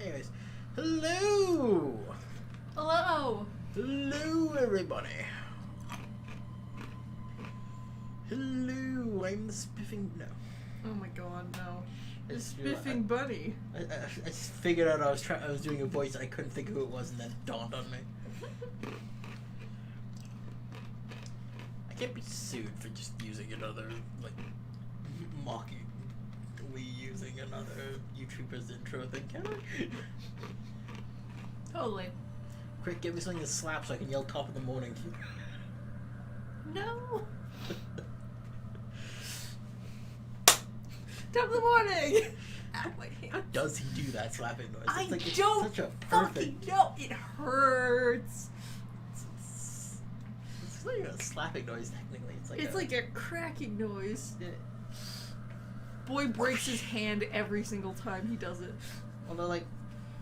Anyways, hello! Hello! Hello, everybody! Hello, I'm the spiffing... No. Oh my god, no. The It's spiffing bunny. I just figured out I was doing a voice and I couldn't think of who it was, and then it dawned on me. I can't be sued for just using another, like, mockingly using another YouTuber's intro thing, can I? Totally. Quick, give me something to slap so I can yell top of the morning. No! Top of the morning! Ow, my hand. How does he do that slapping noise? I It's like, it's don't such a fucking perfect... know. It hurts. It's not even a slapping noise, technically. It's like a cracking noise. Yeah. Boy breaks his hand every single time he does it. Although, like,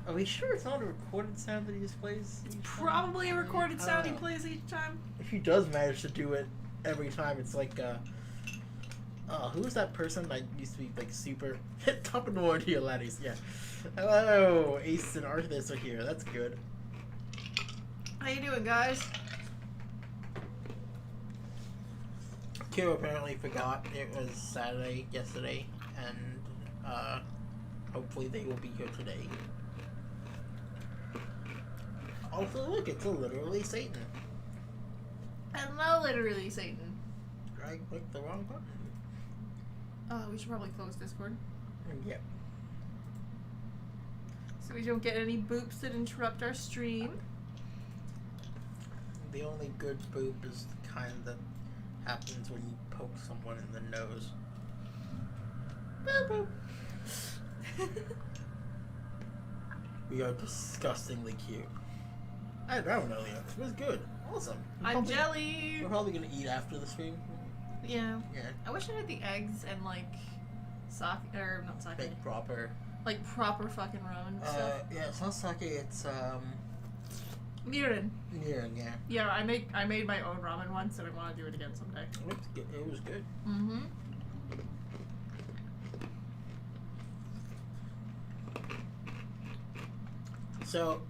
are we sure it's not a recorded sound that he just plays? Probably a recorded sound he plays each time. If he does manage to do it every time, it's like, who was that person that used to be, like, super... Top of the morning to you, laddies, yeah. Hello, Ace and Arthas are here, that's good. How you doing, guys? Q apparently forgot it was Saturday yesterday, and, hopefully they will be here today. Also, look, it's literally Satan. Hello, literally Satan. I clicked the wrong button. We should probably close Discord. Yep. So we don't get any boops that interrupt our stream. The only good boop is the kind that happens when you poke someone in the nose. Boop boop. We are disgustingly cute. I don't know, Leo. It was good. Awesome. I'm jelly. We're probably gonna eat after the stream. Yeah. Yeah. I wish I had the eggs and like sake, or not sake. Big proper. Like proper fucking ramen stuff. Yeah, it's not sake. It's Mirin. mirin. Yeah. Yeah, I made my own ramen once, and I want to do it again someday. It was good. Mm-hmm. So,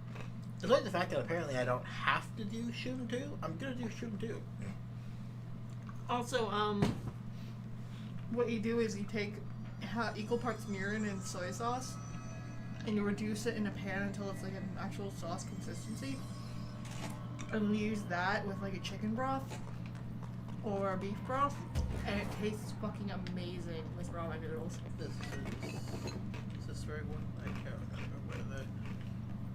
despite the fact that apparently I don't have to do Shun 2, I'm gonna do Shun 2. Also, what you do is you take equal parts mirin and soy sauce, and you reduce it in a pan until it's like an actual sauce consistency, and you use that with like a chicken broth or a beef broth, and it tastes fucking amazing with ramen noodles. Is this the right one? I can't remember where the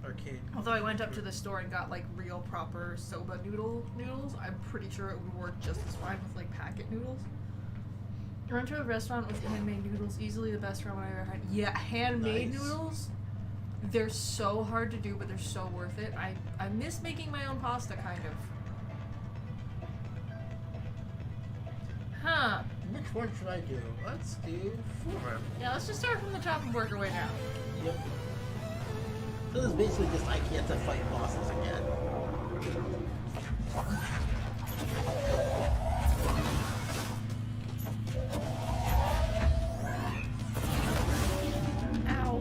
arcade. Although I went up to the store and got like real proper soba noodles, I'm pretty sure it would work just as fine with like packet noodles. I went to a restaurant with handmade noodles, easily the best ramen I ever had. Yeah, handmade Nice. noodles. They're so hard to do, but they're so worth it. I miss making my own pasta, kind of. Huh. Which one should I do? Let's do 4. Yeah, let's just start from the top and work our way down. Yep. So this is basically just I get to fight bosses again. Ow.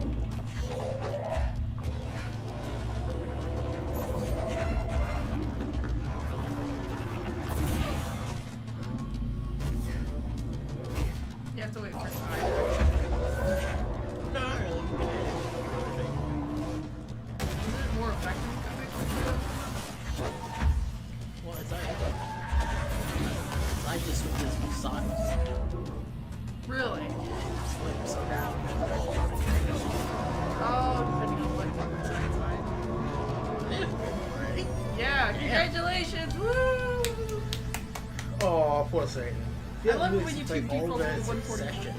You have to wait for time. Not really. Is it more effective to fix it? Well, I just with this massage. Really? Slips around. Oh, depending on what Ready? Yeah, congratulations! Woo! Oh, poor Satan. I love it when you keep default to 144.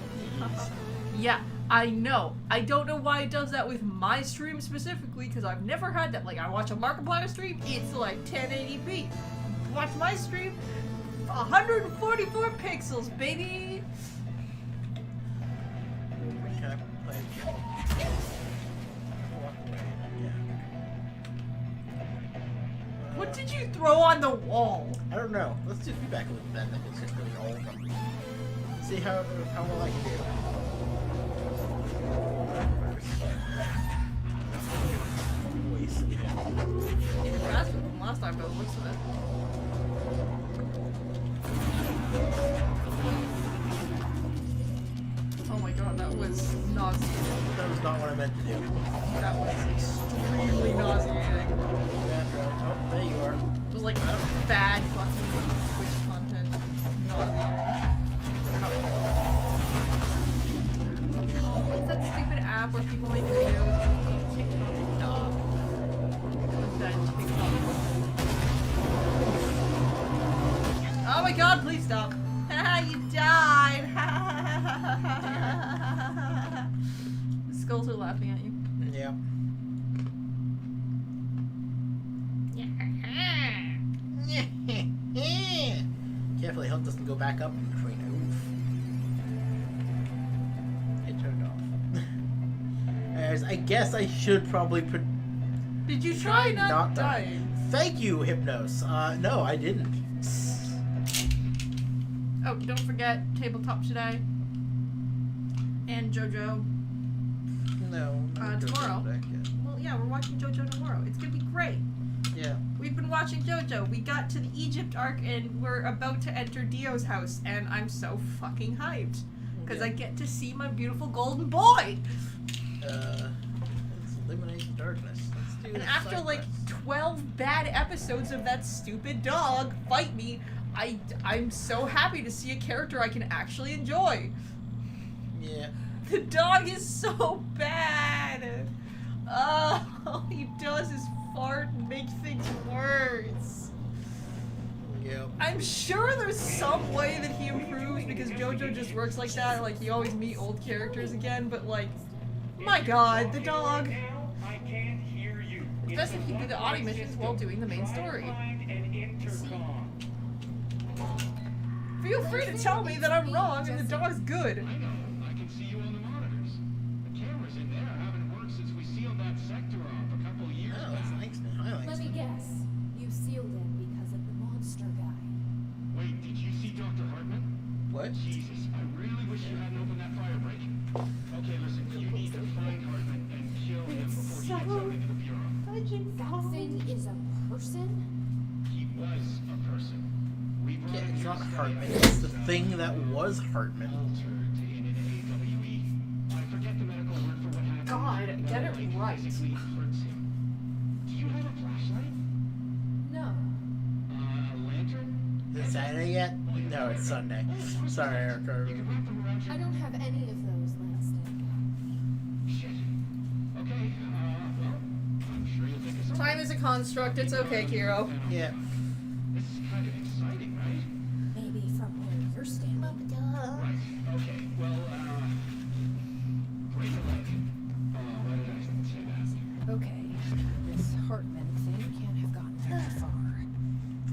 Yeah, I know. I don't know why it does that with my stream specifically, because I've never had that. Like, I watch a Markiplier stream, it's like 1080p. Watch my stream, 144 pixels, baby! Can I play again? Walk away. Yeah. What did you throw on the wall? I don't know. Let's do feedback with Ben. If it's just really all of them. See how well I can do. time by the looks of it. Oh my god, that was nauseating. That was not what I meant to do. That was extremely nauseating. Yeah, right. Oh, there you are. It was like bad fucking Twitch content. Nauseating. What's that stupid app where people make videos on TikTok? What's that TikTok? Oh my god, please stop. You died. The skulls are laughing at you. Yeah. Carefully, hope doesn't go back up in between. Oof. It turned off. As I guess I should probably Did you try not dying? Thank you, Hypnos. No, I didn't. Oh, don't forget Tabletop today. And JoJo. No. Tomorrow. Well, yeah, we're watching JoJo tomorrow. It's gonna be great. Yeah. We've been watching JoJo. We got to the Egypt arc and we're about to enter Dio's house, and I'm so fucking hyped. Because I get to see my beautiful golden boy! Let's eliminate the darkness. Let's do And the after side like quest. 12 bad episodes of that stupid dog fight me, I'm so happy to see a character I can actually enjoy. Yeah. The dog is so bad. All he does is fart and make things worse. Yep. I'm sure there's some way that he improves because JoJo just works like that. Like, you always meet old characters again, but like, my god, the dog. Especially if you do the audio missions while doing the main story. Feel free to tell me that I'm wrong and the dog's good. I can see you on the monitors. The cameras in there haven't worked since we sealed that sector off a couple of years Oh, that's back. nice. Highlights. Let me guess. You sealed it because of the monster guy. Wait, did you see Dr. Hartman? What? Jesus, I really wish you hadn't opened that fire break. Okay, listen, you need to find Hartman and kill him before he gets out into the bureau. That thing is a person? He was a person. We brought Yeah, him it's here not to stay Hartman. alive. It's the thing that was Hartman. Altered in an AWE. I forget the medical word for what happened. God, get it Like, right. physically hurts him. Do you have a flashlight? No. A lantern? Is it Saturday yet? No, it's Sunday. Sorry, Erica. You can wrap them around your I don't have any of those lasting. Shit. Okay, well, I'm sure you'll think of something. Time is a construct, it's okay, Kiro. Yeah. This is kind of exciting, right? Maybe from where you're standing. Right. Okay, well, break a leg. Why did I say that? Okay. This Hartman thing can't have gotten very far.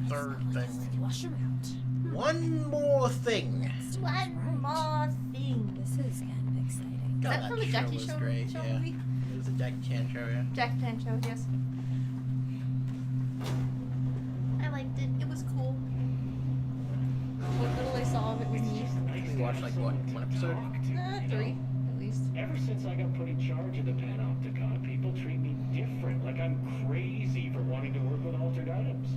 Third thing. Flush him out. One more thing. One more thing. This is kind of exciting. God, that from the show Jackie was show- great, show yeah. movie? It was a Jackie Chan show, yeah. Jack Chan show, yes. I liked it. It was cool. What little I saw of it was neat. We watched like what, one episode? 3, at least. Ever since I got put in charge of the Panopticon, people treat me different, like I'm crazy for wanting to work with altered items.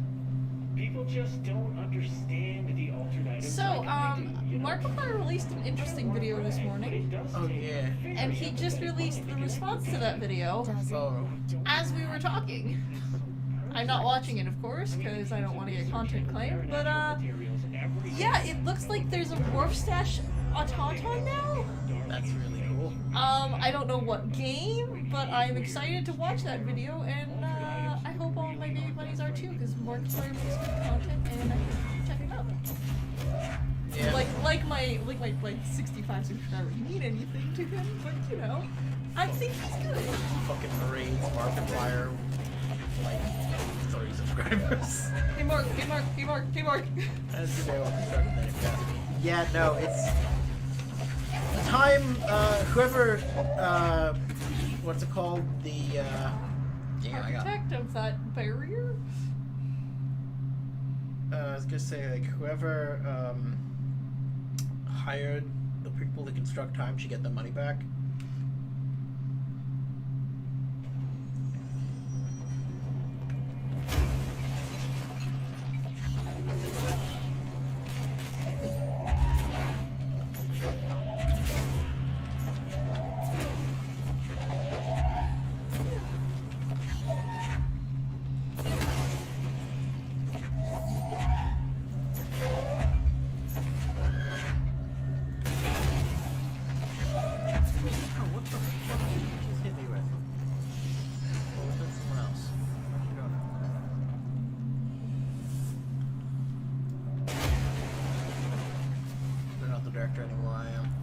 People just don't understand the altered items. So, like I do, you know? Markiplier released an interesting video this But morning, it does Oh, take yeah. very and he just released the response to that video Oh. as we were talking. I'm not watching it, of course, because I don't want to get content claimed, but, yeah, it looks like there's a Dwarf Stash Automaton now. That's really cool. I don't know what game, but I'm excited to watch that video, and I hope all my baby bunnies are too, because Markiplier makes good content, and I can check it out. Yeah. Like my 65 subscribers mean anything to him, but you know, I think he's good. Fucking Marines, Markiplier, like 30 subscribers. Hey Mark, hey Mark, hey Mark, hey Mark. That's a good way to start the name. Yeah, no, it's the time. Whoever, what's it called? The yeah, I got. Architect of that barrier. I was gonna say like whoever hired the people to construct time should get the money back. director anymore I am.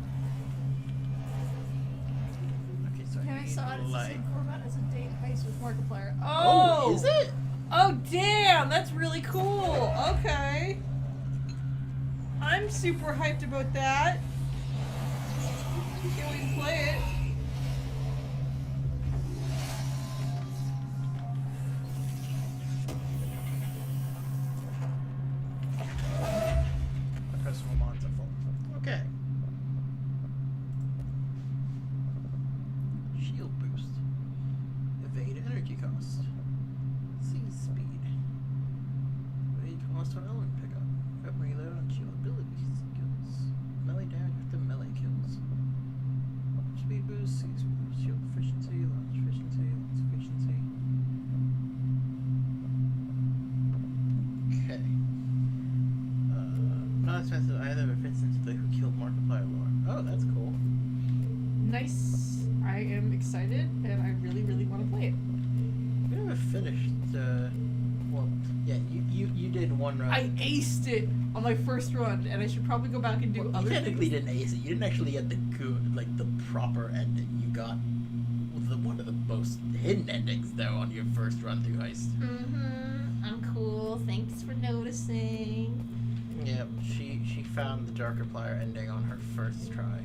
Okay, so Yeah, I saw it. It's the like. same format as a date heist with Markiplier. Oh, is it? Oh, damn! That's really cool. Okay. I'm super hyped about that. Can't wait to play it. Press Roman's are full. Okay. Shield boost. Evade energy cost. See speed. Evade cost on element pickup. Up reload on shield ability skills. Melee damage after melee kills. Speed boost, see speed, shield efficiency, launch efficiency, launch efficiency. Okay. Not expensive either, but fits into the Who Killed Markiplier lore. Oh, that's cool. Nice. I am excited, and I really, really want to play it. We never finished, well, yeah, you did one run. I aced it on my first run, and I should probably go back and do Well, other you technically things. didn't ace it. You didn't actually get the good, like, the proper ending. You got one of the most hidden endings, though, on your first run through Heist. Mm-hmm. I'm cool. Thanks for noticing. Yep, she found the Darker Plier ending on her first try.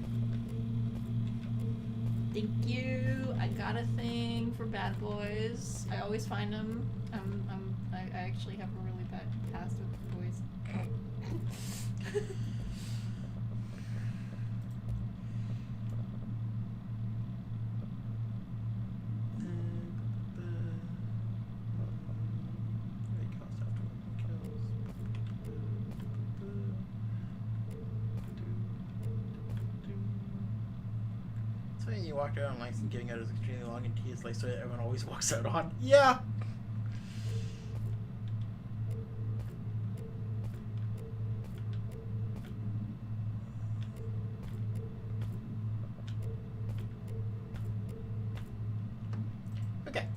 Thank you. I got a thing for bad boys. I always find them. I actually have a really bad past with boys. So you walked out on lights and getting out is extremely long and tedious, like so everyone always walks out on. Yeah. Okay.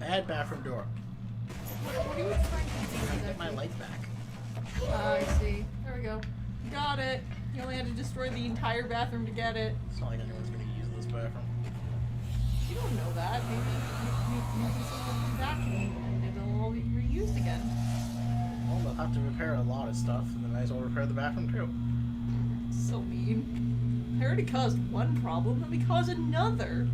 Bad bathroom door. What are you trying to do? Get my light back. I see. There we go. Got it. You only had to destroy the entire bathroom to get it. It's not like anyone's gonna use this bathroom. You don't know that. Maybe you can still vacuum and it'll all be reused again. Well, they'll have to repair a lot of stuff, and they might as well repair the bathroom too. So mean. I already caused one problem, let me cause another.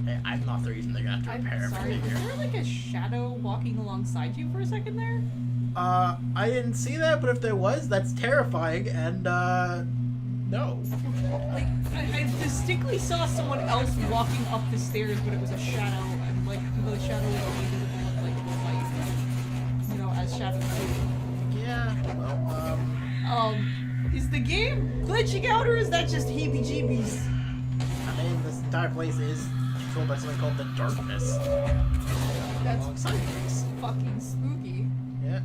Hey, I'm not the reason they're gonna have to I'm repair sorry, everything was here. there like a shadow walking alongside you for a second there? I didn't see that, but if there was, that's terrifying, and, no. Like, I distinctly saw someone else walking up the stairs, but it was a shadow, and like, the shadow was only visible like the light, you know, as shadows do. Yeah, well, Is the game glitching out, or is that just heebie-jeebies? I mean, this entire place is controlled by something called the Darkness. That's Alongside these. fucking spooky. Yeah.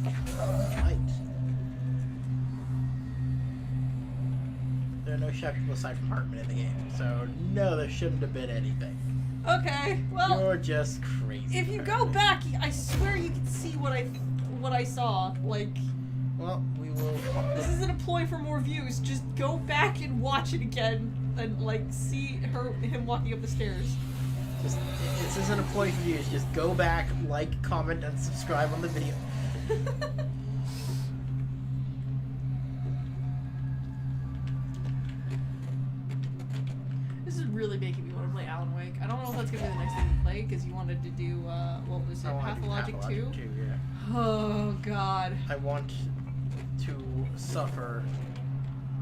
Light. There are no chefs aside from Hartman in the game, so no, there shouldn't have been anything. Okay, well, You're just crazy. if you go Hartman. back, I swear you can see what I saw. Like, Well, we will. this isn't a ploy for more views. Just go back and watch it again, and like see him walking up the stairs. Just, this isn't a point for you. Just go back, like, comment, and subscribe on the video. This is really making me want to play Alan Wake. I don't know if that's gonna be the next thing to play because you wanted to do what was it, I wanna do Pathologic 2? Yeah. Oh God. I want to suffer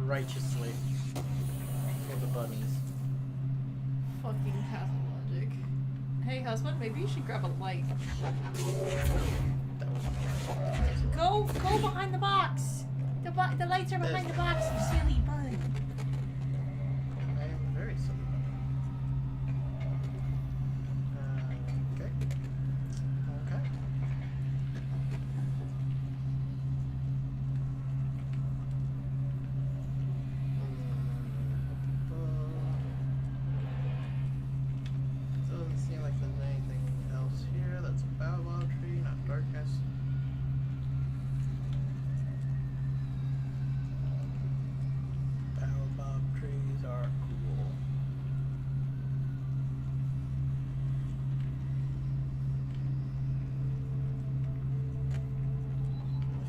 righteously for the bunnies. Fucking Pathologic. Hey, husband, maybe you should grab a light. That was Go behind the box. The lights are behind the box, you silly bud. I am very silly. Okay. Okay. Doesn't seem like there's anything else here. That's a baobab tree, not darkness. Baobab trees are cool.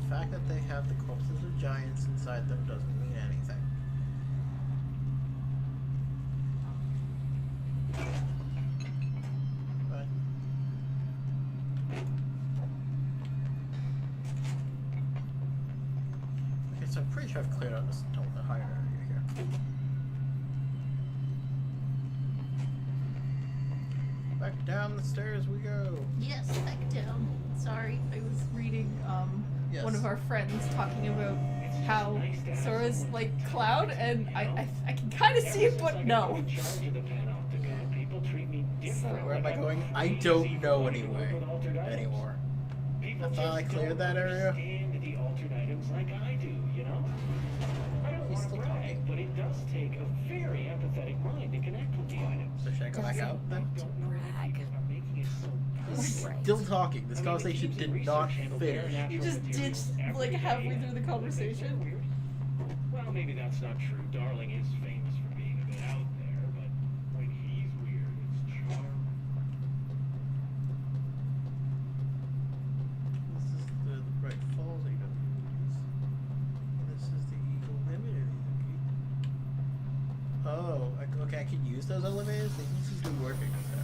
The fact that they have the corpses of giants inside them doesn't mean anything. But okay, so I'm pretty sure I've cleared out this the higher area here. Back down the stairs we go. Yes, back down. Sorry, I was reading Yes. one of our friends talking about how Sora's like Cloud, and I can kind of see it, but no. In charge of the Panopticon. People treat me different. Where am I like I'm going? I crazy don't for know wanting to work anyway with altered items. anymore. People I thought I just cleared don't that area. understand the altered items like I do, you know? I don't He's want to still brag, talking. but it does take a very empathetic mind to connect with the items. So should I go back out I then? don't know why people are making it so He's personal. still talking. This I mean, the conversation teams in did research not handle finish. their You natural just materials ditched, every like, day, halfway and through the that makes it conversation. weird. Well, maybe that's not true. Darling is famous for being a bit out there, but when he's weird, it's charming. This is the Bright Falls AWs. This is the Eagle Limited AW. Oh, okay, I can use those elevators? They seem to be working now.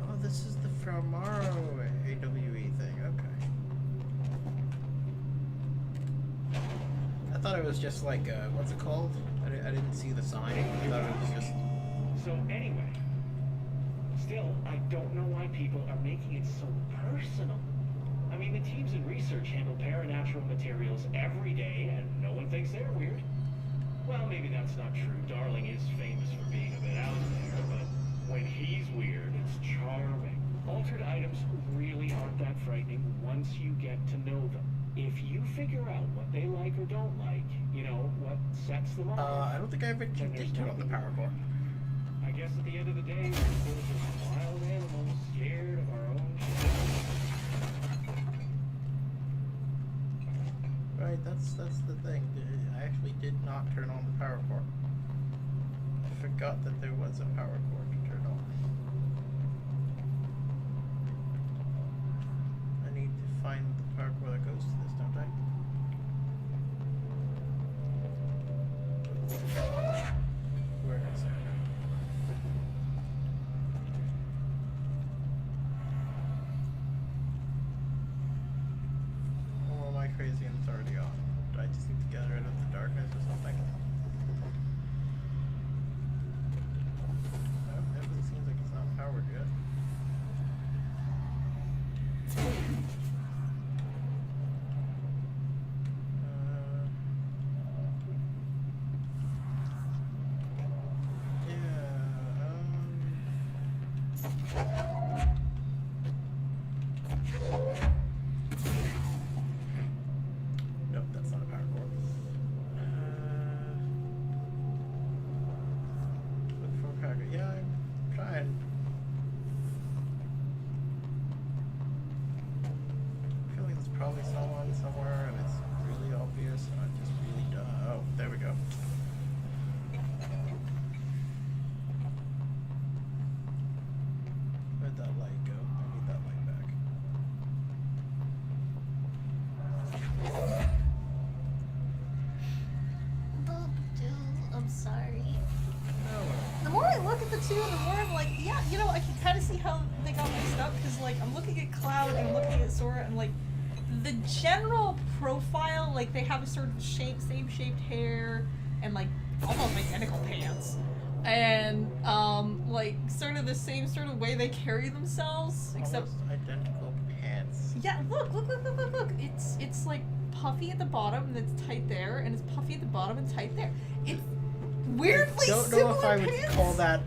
Oh, this is the Framaro AWE thing, okay. I thought it was just like, what's it called? I didn't see the sign. I thought it was just... So anyway, still, I don't know why people are making it so personal. I mean, the teams in research handle paranatural materials every day, and no one thinks they're weird. Well, maybe that's not true. Darling is famous for being a bit out there, but when he's weird, it's charming. Altered items really aren't that frightening once you get to know them. If you figure out what they like or don't like, you know, what sets them off. I don't think I ever then did there's turn on the nothing power wrong. core. I guess at the end of the day, we're still just wild animals scared of our own shit. Right, that's the thing. I actually did not turn on the power core. I forgot that there was a power core to turn on. I need to find the power core that goes to this, don't I? Where is it? Or am I crazy and it's already on? Do I just need to get rid of the darkness or something? No, everything seems like it's not powered yet. Nope, that's not a power cord. Look for a power cord. Yeah, I'm trying. I feel like there's probably someone somewhere and it's really obvious and I just really don't. Oh, there we go. Where'd that light go? I need that light back. I'm sorry. No. The more I look at the two, the more I'm like, yeah, you know, I can kind of see how they got mixed up, because, like, I'm looking at Cloud and I'm looking at Sora, and, like, the general profile, like, they have a sort of same shaped hair, and, like, almost identical pants. And, like, sort of the same sort of way they carry themselves, except... Almost identical pants. Yeah, look. It's like puffy at the bottom and it's tight there, and it's puffy at the bottom and tight there. It's weirdly I don't know similar if I would pants. call that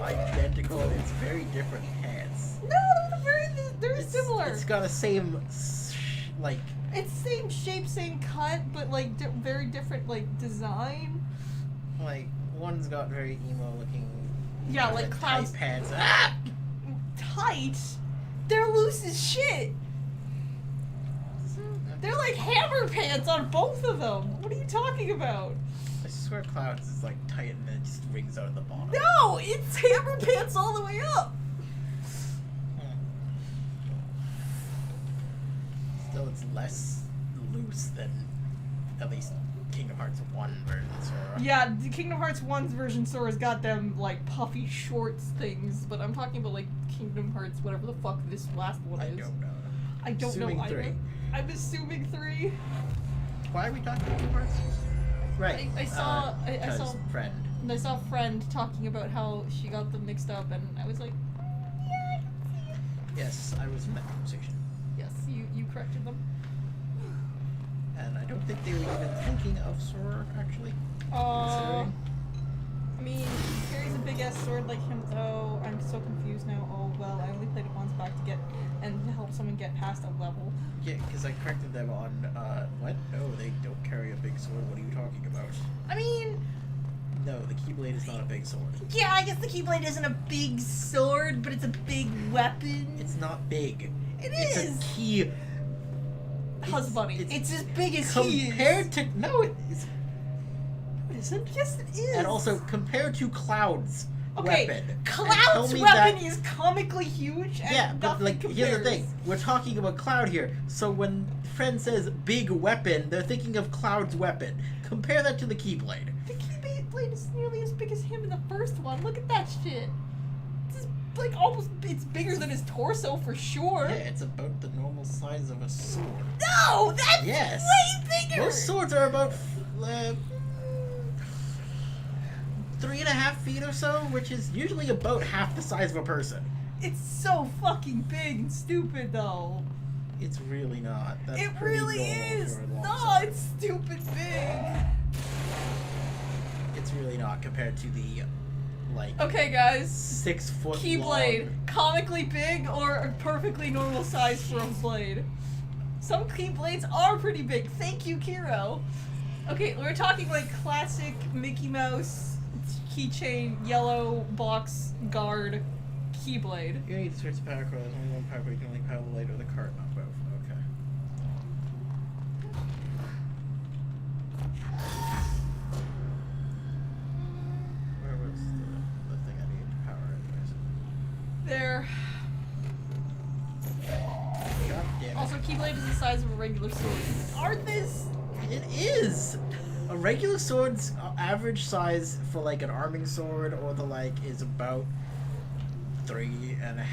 identical. It's very different pants. No, they're It's, similar. It's got a same like. It's same shape, same cut, but like very different like design. Like one's got very emo looking. Yeah, like tight clouds. pants. Ah! Tight. They're loose as shit. They're like hammer pants on both of them. What are you talking about? I swear clouds is like tight and then it just rings out at the bottom. No, it's hammer pants all the way up. Still, it's less loose than at least Kingdom Hearts 1 version Sora. Yeah, the Kingdom Hearts 1's version Sora's got them like puffy shorts things, but I'm talking about like Kingdom Hearts, whatever the fuck this last one I is. don't know. I don't Assuming know either. 3. I'm assuming 3. Why are we talking Kingdom Hearts? Right. I saw I 'cause saw friend. I saw a friend talking about how she got them mixed up, and I was like, yeah, I can see it. Yes, I was in that conversation. Yes, you corrected them. And I don't think they were even thinking of Sora, actually. Considering. I mean, he carries a big ass sword like him. Oh, I'm so confused now. Oh well, I only played it once back to get and to help someone get past a level. Yeah, because I corrected them on, what? No, they don't carry a big sword. What are you talking about? I mean, No, the Keyblade is not a big sword. yeah, I guess the Keyblade isn't a big sword, but it's a big weapon. It's not big. It's It's a key. Husbunny. It's as big as compared to no, it is. It isn't. Yes, it is. And also compared to Cloud's okay, weapon. and Cloud's tell me weapon that- is comically huge. And Yeah, but nothing like compares. here's the thing: we're talking about Cloud here. So when friend says big weapon, they're thinking of Cloud's weapon. Compare that to the Keyblade. The Keyblade is nearly as big as him in the first one. Look at that shit. It's like almost. It's bigger than his torso for sure. Yeah, it's about the normal size of a sword. No, that's Yes. way bigger. Most swords are about 3.5 feet or so, which is usually about half the size of a person. It's so fucking big and stupid, though. It's really not. That's It pretty really normal is. for a long No, sword. it's stupid big. It's really not compared to the, like, Okay, guys. 6 foot Keyblade, long. comically big or a perfectly normal size for a blade? Some Keyblades are pretty big. Thank you, Kiro. Okay, we're talking like classic Mickey Mouse keychain, yellow box guard Keyblade. You need to switch power cord. There's only one power cord. You can only power the blade or the cart, not both. Okay. Where was the thing I needed to power anyways? There. God damn it. Also, Keyblade is the size of a regular sword. Aren't this? It is! A regular sword's average size for like an arming sword or the like is about 3.5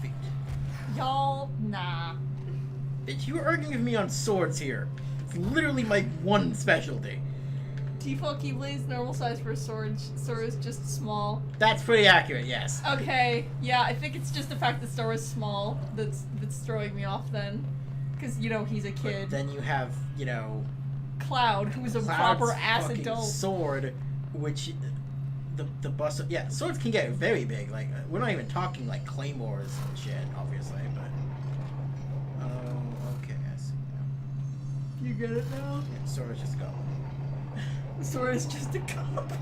feet. Y'all, nah. Bitch, you were arguing with me on swords here. It's literally my one specialty. Default Keyblade's normal size for a sword. Sword is just small. That's pretty accurate, yes. Okay, yeah, I think it's just the fact that Sora is small that's throwing me off then. Because, you know, he's a But kid. then you have, you know, Cloud, who's a Cloud's proper ass fucking adult. sword, which the bust. Yeah, swords can get very big. Like we're not even talking like claymores and shit, obviously. But okay, I see now. You get it now? Yeah, Sora's just gone. Sora's just a cop.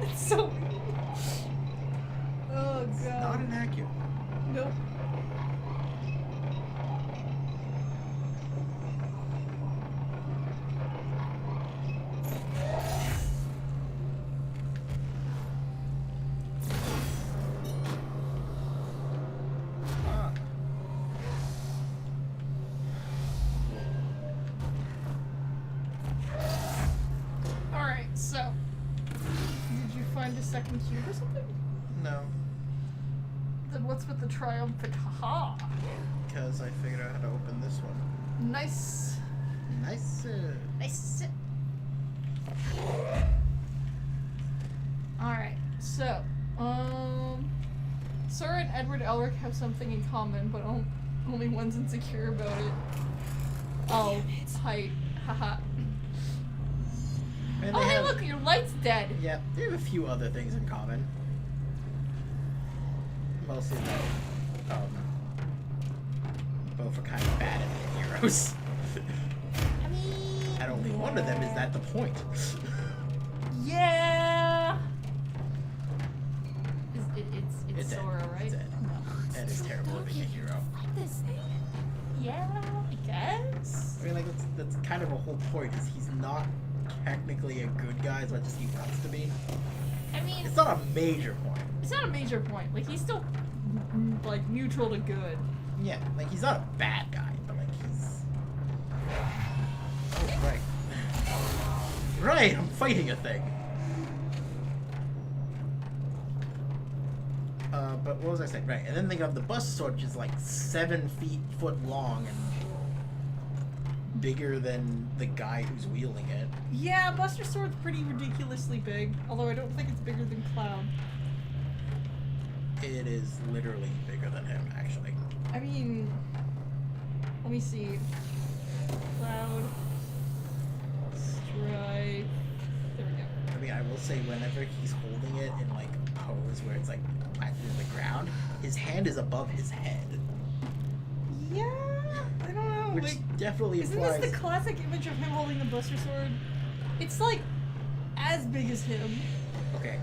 It's so weird. Oh, God. Not inaccurate. Nope. Ah. Alright, so. Did you find a second cube or something? No, Then what's with the triumphant haha? because I figured out how to open this one. Nice. Nice. Nice. Alright, so, Sir and Edward Elric have something in common, but only one's insecure about it. Oh, it's height. Haha. And Oh, they hey, have- look, your light's dead. Yeah, they have a few other things in common. Mostly that, both are kind of bad at being heroes. I mean... And only one of them is at the point. Yeah! It's It's Ed. Sora, right? It's Ed. No. Ed is terrible at being a hero. This thing. Yeah, I guess. I mean, like, that's kind of a whole point, is he's not technically a good guy as much as he wants to be. I mean, It's not a major point. it's not a major point. Like, he's still, like, neutral to good. Yeah, like, he's not a bad guy, but, like, he's... Oh, right. Right, I'm fighting a thing. But what was I saying? Right, and then they got the Buster Sword, which is like 7 foot long and bigger than the guy who's wielding it. Yeah, Buster Sword's pretty ridiculously big. Although I don't think it's bigger than Cloud. It is literally bigger than him, actually. I mean, let me see. Cloud. Stripe. There we go. I mean, I will say, whenever he's holding it in like a pose where it's like planted in the ground, his hand is above his head, Yeah, I don't know. which Like, definitely isn't implies. this the classic image of him holding the Buster Sword? It's like as big as him. Okay,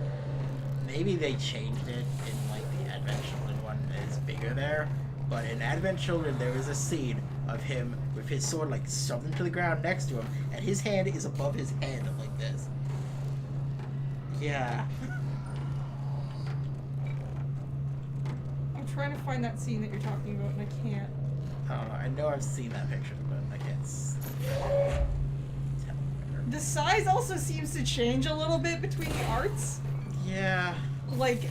maybe they changed it in like the Advent Children one is bigger there, but in Advent Children there is a scene of him with his sword like shoved into the ground next to him, and his hand is above his head like this. Yeah. I'm trying to find that scene that you're talking about, and I can't. I don't know. I know I've seen that picture, but I can't tell. The size also seems to change a little bit between the arts. Yeah. Like,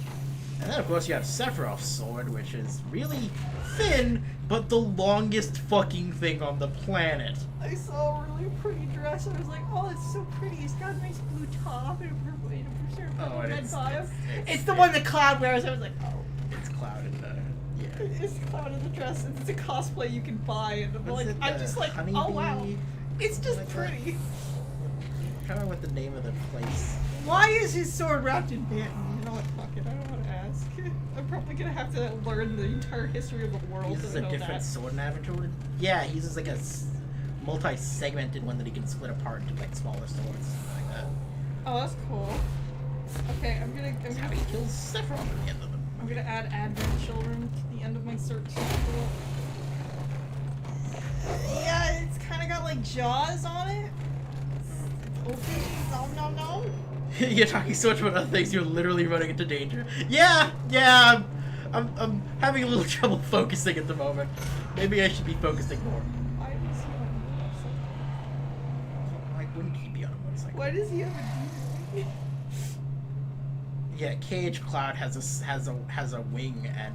And then of course you have Sephiroth's sword, which is really thin, but the longest fucking thing on the planet. I saw a really pretty dress, and I was like, oh, it's so pretty. It's got a nice blue top and a purple Oh, and red bottom. it's- It's the one that Cloud wears. I was like, oh. It's Cloud in the yeah. It's Cloud in the dress. It's a cosplay you can buy, and I'm Was like, it I'm the just like, honeybee? oh wow, it's just Like that? pretty. I can't remember what the name of the place. Why is his sword wrapped in bantling? You know what? Fuck it. I don't want to ask. I'm probably gonna have to learn the entire history of the world He uses to a know different that. sword in Adventure. Yeah, he uses like a multi-segmented one that he can split apart into like smaller swords, something like that. Oh, that's cool. Okay, I'm That's how he kills Sephiroth at the end of them. I'm gonna add Advent Children to the end of my search. Yeah, it's kind of got like jaws on it. It's open. Nom nom nom. You're talking so much about other things. You're literally running into danger. Yeah. I'm having a little trouble focusing at the moment. Maybe I should be focusing more. Why does he have a motorcycle? Why wouldn't he be on a motorcycle? Why does he have a demon? Yeah, KH Cloud has a wing and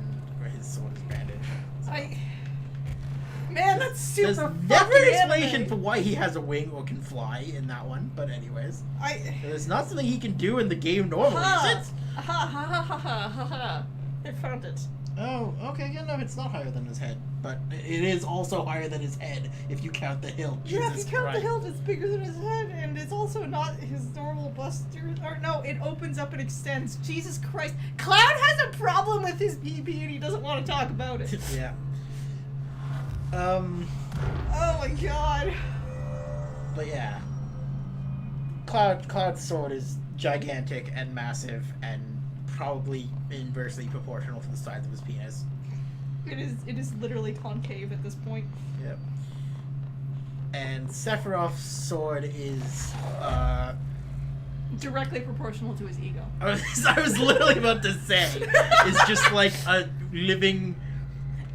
his sword is bandaged. Man, that's super There's fucking never an explanation anime. for why he has a wing or can fly in that one, but anyways. I There's not something he can do in the game normally, ha is it? ha ha ha ha ha ha. I found it. Oh, okay, yeah, no, it's not higher than his head, but it is also higher than his head if you count the hilt. Yeah, if Jesus you count Christ. the hilt, it's bigger than his head, and it's also not his normal buster. Or no, it opens up and extends. Jesus Christ, Cloud has a problem with his PP, and he doesn't want to talk about it. Yeah. Oh my god. But yeah. Cloud's sword is gigantic and massive and probably inversely proportional to the size of his penis. It is literally concave at this point. Yep. And Sephiroth's sword is Directly proportional to his ego. I was literally about to say is just like a living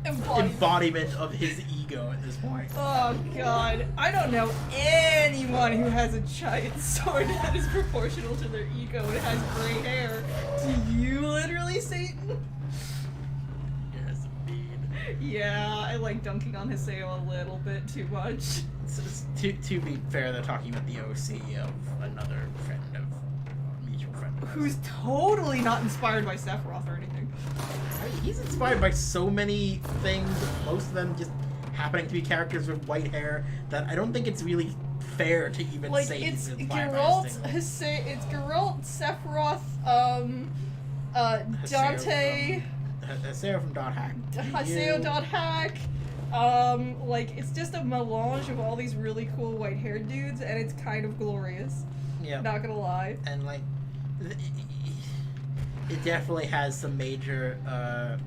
embodiment of his ego at this point. Oh god, I don't know anyone who has a giant sword that is proportional to their ego and has gray hair. Do you literally, Satan? Yes, indeed. Yeah, I like dunking on Haseo a little bit too much. To be fair, they're talking about the OC of another friend of mutual friend of ours. Who's totally not inspired by Sephiroth or anything. I mean, he's inspired by so many things, most of them just happening to be characters with white hair, that I don't think it's really fair to even Like, say it's he's inspired by Geralt, this thing. it's Geralt, Sephiroth, Dante, Haseo from Dot Hack. Haseo.hack. Like, it's just a melange of all these really cool white-haired dudes, and it's kind of glorious. Yeah. Not gonna lie. And like, it definitely has some major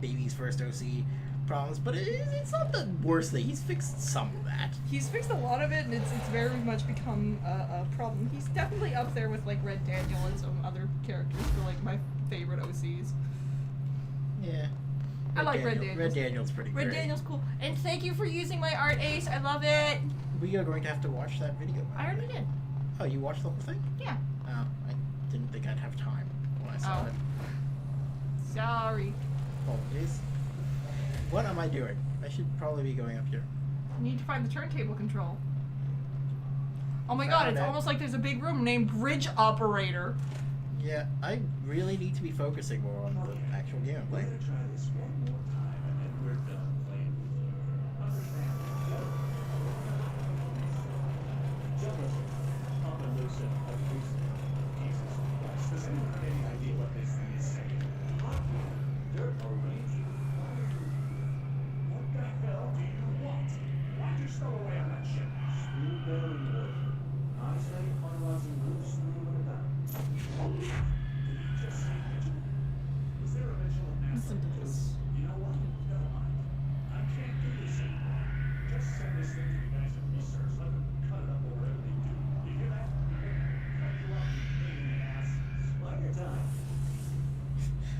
baby's first OC problems, but it's not the worst thing. He's fixed some of that. He's fixed a lot of it, and it's very much become a problem. He's definitely up there with, like, Red Daniel and some other characters for, like, my favorite OCs. Yeah. I like Red Red Daniels. Daniel's pretty Red great. Daniel's cool. And thank you for using my art, Ace. I love it. We are going to have to watch that video. by I the already way. did. Oh, you watched the whole thing? Yeah. Oh, I didn't think I'd have time when I saw Oh. it. Sorry. Apologies. What am I doing? I should probably be going up here. You need to find the turntable control. Oh my god, it's Found it. almost like there's a big room named Bridge Operator. Yeah, I really need to be focusing more on the actual We're gameplay. gonna try this one more time, and then we're done playing with you. Understand? Gentlemen, combination of pieces. Does anyone have any idea what this thing is saying? Dirt or ranger? What the hell do you want? Why'd you stow away on that ship? Screw bearing wood. I say finalizing loose screw with a dime. Did you just say Mitchell? Was there a Mitchell in NASA? Listen to this. You know what? Never mind. I can't do this anymore. Just send this thing to the guys at research. Let them cut it up or whatever they do. You hear that? Cut you up, you pain in the ass. Spider time.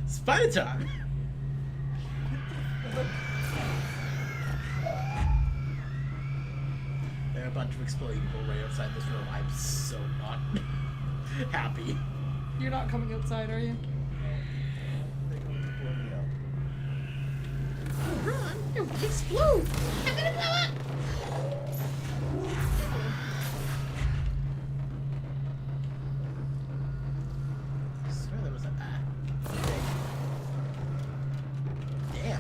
Spider time! There are a bunch of exploding people right outside this room. I'm so not happy. You're not coming outside, are you? They're going to blow me up. Run! It will explode! I'm gonna blow up! I swear there was an Damn.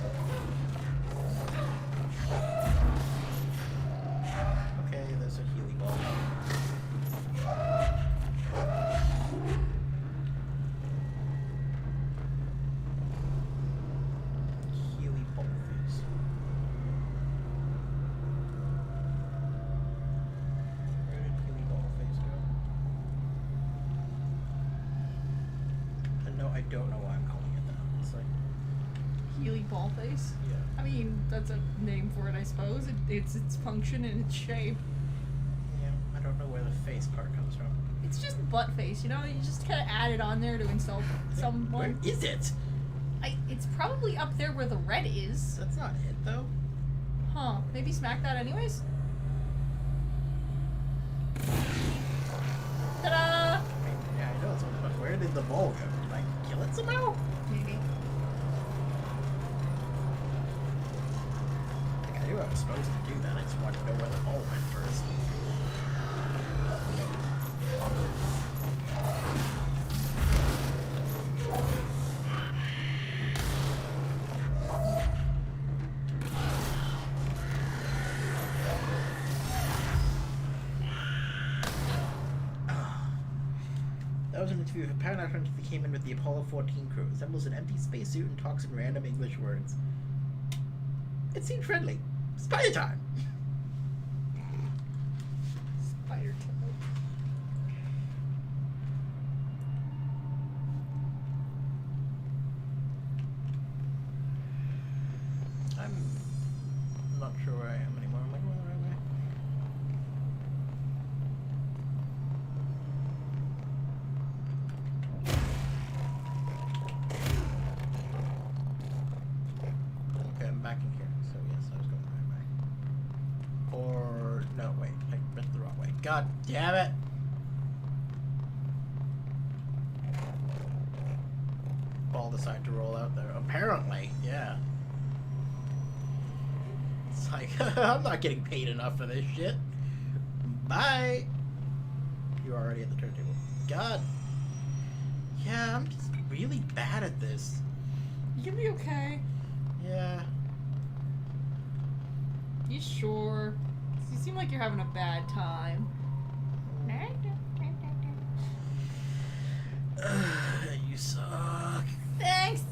Okay, there's a Healy ball. Healy ball face. Where did Healy ball face go? And no, I don't know why I'm calling it that. It's like, Healy Ballface? yeah. I mean, that's a name for it, I suppose. It's its function and its shape. Yeah, I don't know where the face part comes from. It's just butt face, you know? You just kind of add it on there to insult Where someone. is it? It's probably up there where the red is. That's not it, though. Huh. Maybe smack that anyways? Ta-da! I mean, yeah, I know it's one, but where did the ball go? Did I kill it somehow? Maybe. Like, I knew I was supposed to do that. I just wanted to know where the ball went first. That was an interview with a paradox hunter that came in with the Apollo 14 crew. Resembles an empty spacesuit and talks in random English words. It seemed friendly. Spider time! Spider toe. I'm not sure where I am anymore. Am I going the right way? Okay, I'm back in here. So yes, I was going the right way. Or no, wait, I went the wrong way. God damn it! Ball decided to roll out there. Apparently, yeah. It's like, I'm not getting paid enough for this shit. Bye. You're already at the turntable. God. Yeah, I'm just really bad at this. You'll be okay. Yeah. You sure? You seem like you're having a bad time. You suck. Thanks.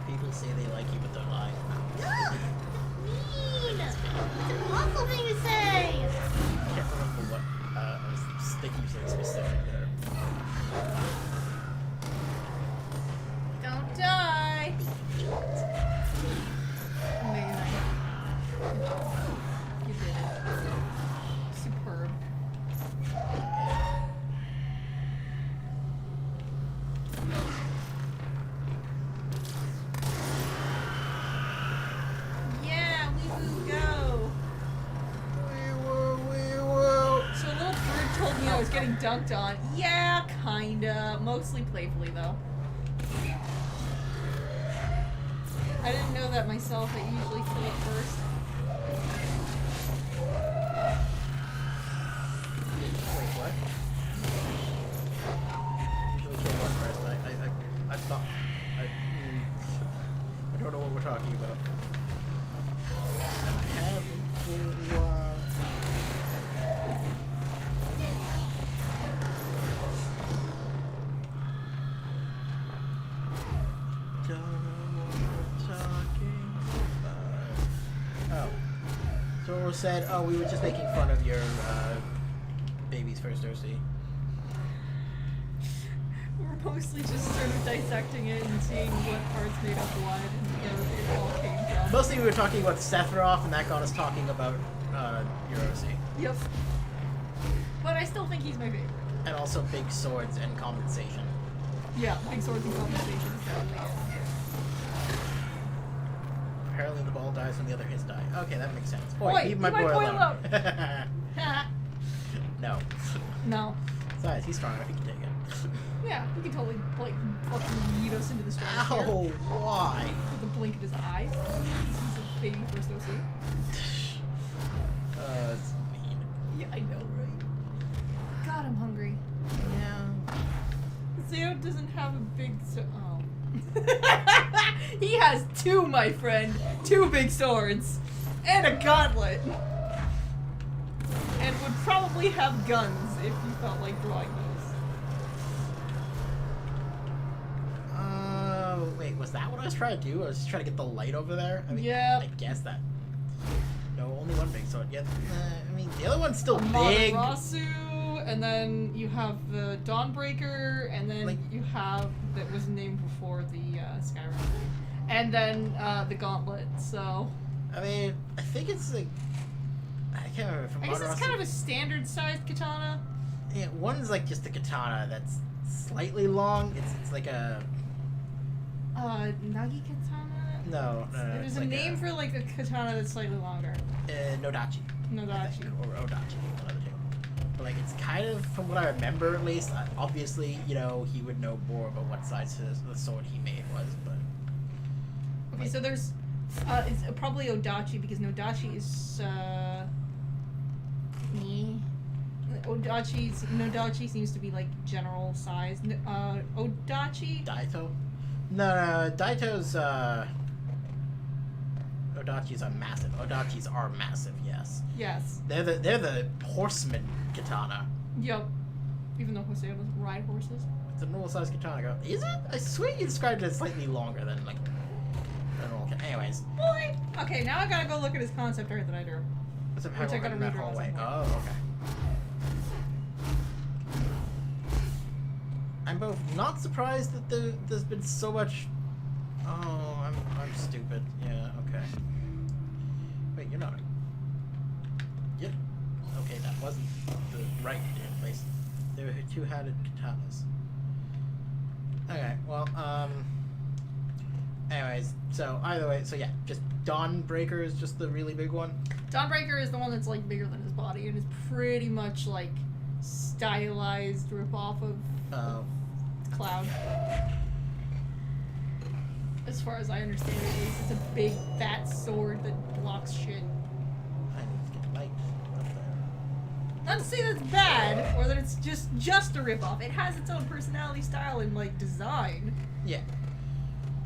People say they like you, but they're lying. Mean. It's an awful thing to say. I can't remember what I was thinking something specific there. Don't die. Amazing. You did it. Superb. Yeah, we will go. So a little bird told me I was getting dunked on. Yeah, kinda. Mostly playfully, though. I didn't know that myself. I usually kill it first. Wait, what? Usually kill one first. I thought. I don't know what we're talking about. I haven't for a while. Don't know what we're talking about. Oh. So it was said, oh, we were just making fun of your baby's first OC. We're mostly just sort of dissecting it and seeing what parts made up blood and where it all came from. Mostly we were talking about Sephiroth, and that got us talking about your OC. Yep. But I still think he's my favorite. And also big swords and compensation. Yeah, big swords and compensation is definitely it. Apparently the ball dies when the other hits die. Okay, that makes sense. Oi, leave my leave my boy boy alone. No. No. Besides, he's strong enough, he can take it. Yeah, he can totally, like, fucking yeet us into the stratosphere. Ow, why? With a blink of his eyes. He's a baby first OC. It's mean. Yeah, I know, right? God, I'm hungry. Yeah. Zeo doesn't have a big oh. He has two, my friend. Two big swords. And a gauntlet. And would probably have guns if you felt like drawing those. Wait, was that what I was trying to do? I was just trying to get the light over there? I mean, Yep. I guess that. No, only one big sword. Yeah, I mean, the other one's still big. Amaterasu, and then you have the Dawnbreaker, and then Like- you have that was named before the Skyrim, and then the Gauntlet. So I mean, I think it's like. I can't remember from I guess it's Amaterasu- kind of a standard-sized katana. Yeah, one's like just a katana that's slightly long. It's like a. Nagi katana. No. There's it's a like name for like a katana that's slightly longer. Nodachi. I Nodachi. think, or Odachi, one of the two. But like, it's kind of, from what I remember at least, obviously, you know, he would know more about what size the sword he made was, but. Okay, like, so there's it's probably Odachi because Nodachi is Nodachi seems to be like general size. Odachi. Daito? No, Daito's, Odachis are massive. Odachis are massive, yes. Yes. They're the horseman katana. Yep. Even though Jose doesn't ride horses. It's a normal size katana. Is it? I swear you described it as slightly longer than like a normal katana. Anyways. Boy. Okay, now I gotta go look at his concept art that I drew. What's up, Which I gotta in that redraw hallway? somewhere. Oh, okay. I'm both not surprised that there's been so much. Oh, I'm stupid. Yeah, okay. Wait, you're not. Yep. Okay, that wasn't the right place. They were two-handed katanas. Okay, well, anyways, so either way, so yeah, just Dawnbreaker is just the really big one. Dawnbreaker is the one that's like bigger than his body and is pretty much like stylized ripoff of Cloud. as far as I understand it, at least. It's a big, fat sword that blocks shit. I need to get light up there. Not to say that's bad, or that it's just a ripoff. It has its own personality, style, and, like, design. Yeah.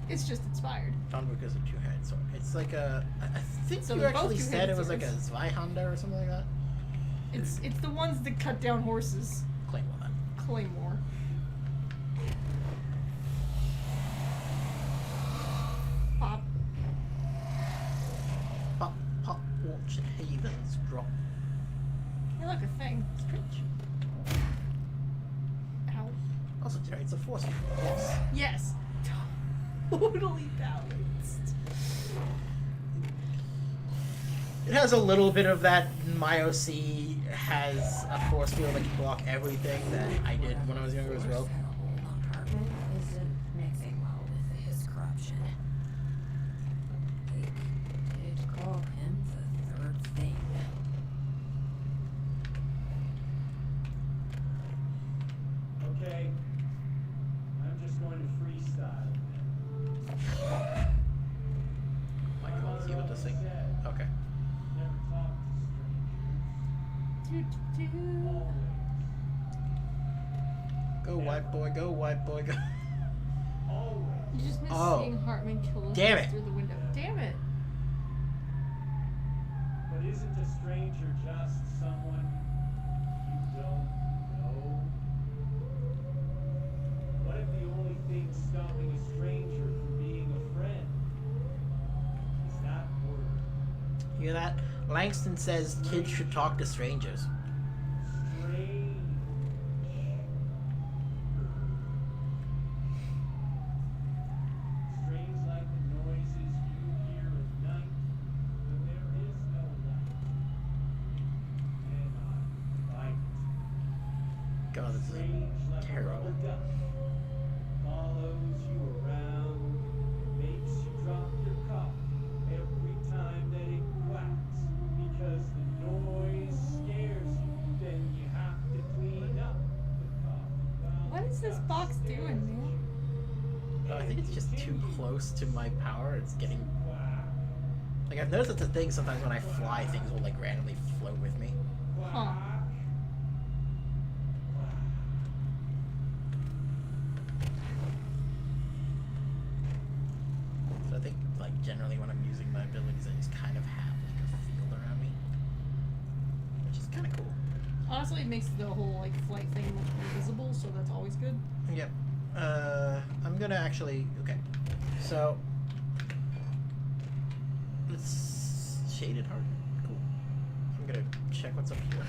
It's just inspired. John Wick is a two-handed sword. It's like a. I think So you they're both actually said two-handed it was like a swords. Zweihanda or something like that. It's the ones that cut down horses. Claymore then. Claymore. Pop. Pop, pop, watch havens drop. Hey, look, a thing. Stretch. Ow. Also, Terry, it's a force field. Yes. Yes. Totally balanced. It has a little bit of that. My OC has a force field that can block everything that I did when I was younger as well. Had a hold on Hartman isn't mixing well with his corruption. They did call him the third thing. Okay. I'm just going to freestyle. Michael, let's see what this thing. Okay. Never talk to strangers. Always. Go, white boy, go, white boy, go. Always. You just missed Oh. seeing Hartman kill us Damn it. through the window. Damn it. But isn't a stranger just someone you don't know? What if the only thing stopping a stranger from being a friend is that word? You hear that? Langston says kids should talk to strangers. Strange. Strange like the noises you hear at night when there is no light. And I like it. God, this is Strange like a terrible. rubber duck. Follows you around and makes you drop your cup every time that it quacks. Because the noise scares you, then you have to clean up the cup. What is this box doing, man? I think it's just too close to my power. It's getting. Like, I've noticed it's a thing sometimes when I fly, things will, like, randomly float with me. Huh. So I think, like, generally when I'm using my abilities, I just kind of have, like, a field around me. Which is kind of cool. Honestly, it makes the whole, like, flight thing look more visible, so that's always good. Yep. I'm gonna actually. Okay. So. It's shaded heart. Cool. I'm gonna check what's up here.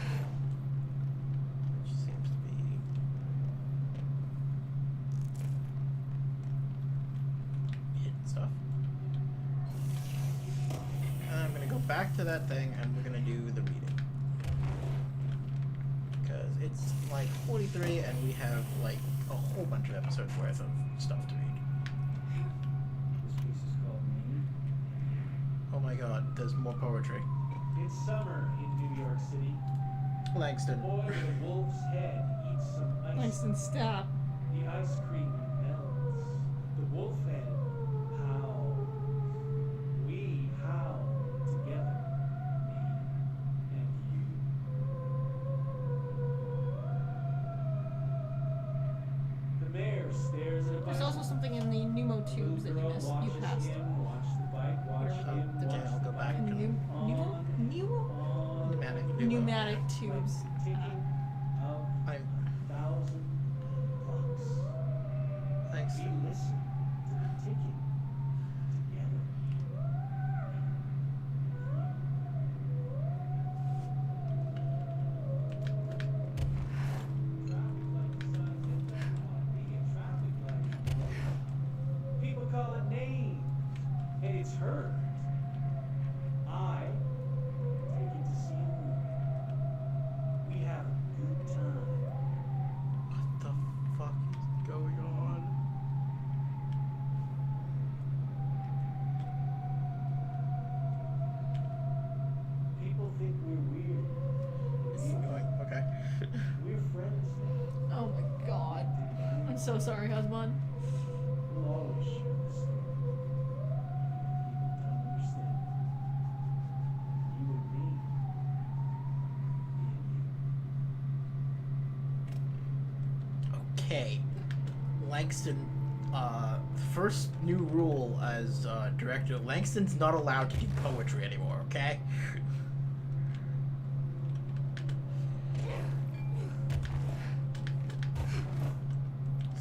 Which seems to be. Hidden stuff. And I'm gonna go back to that thing and we're gonna do the reading. Because it's like 43 and we have like a whole bunch of episodes worth of stuff to read. This piece is called Mean. Oh my god, there's more poetry. It's summer in New York City. The Langston. boy with a wolf's head eats some ice. Nice and stab. The ice cream melts. The wolf head howls. We howl together. Me and you. The mayor stares at a There's bike. also something in the pneumo tubes that you Little missed. girl You watches passed. him watch the bike, watch Whatever. him Okay, watch I'll the go back bike. and- Pneumatic tubes. Like the ticking of I'm. 1,000 clocks. Thanks. We listen to the ticking together. People call it names, and it's heard. I take it to see a movie. We have a good time. What the fuck is going on? People think we're weird. Keep going. Okay. We're friends now. Oh my god. I'm so sorry, husband. We'll always share the story. hey, Langston, first new rule as director, Langston's not allowed to do poetry anymore, okay?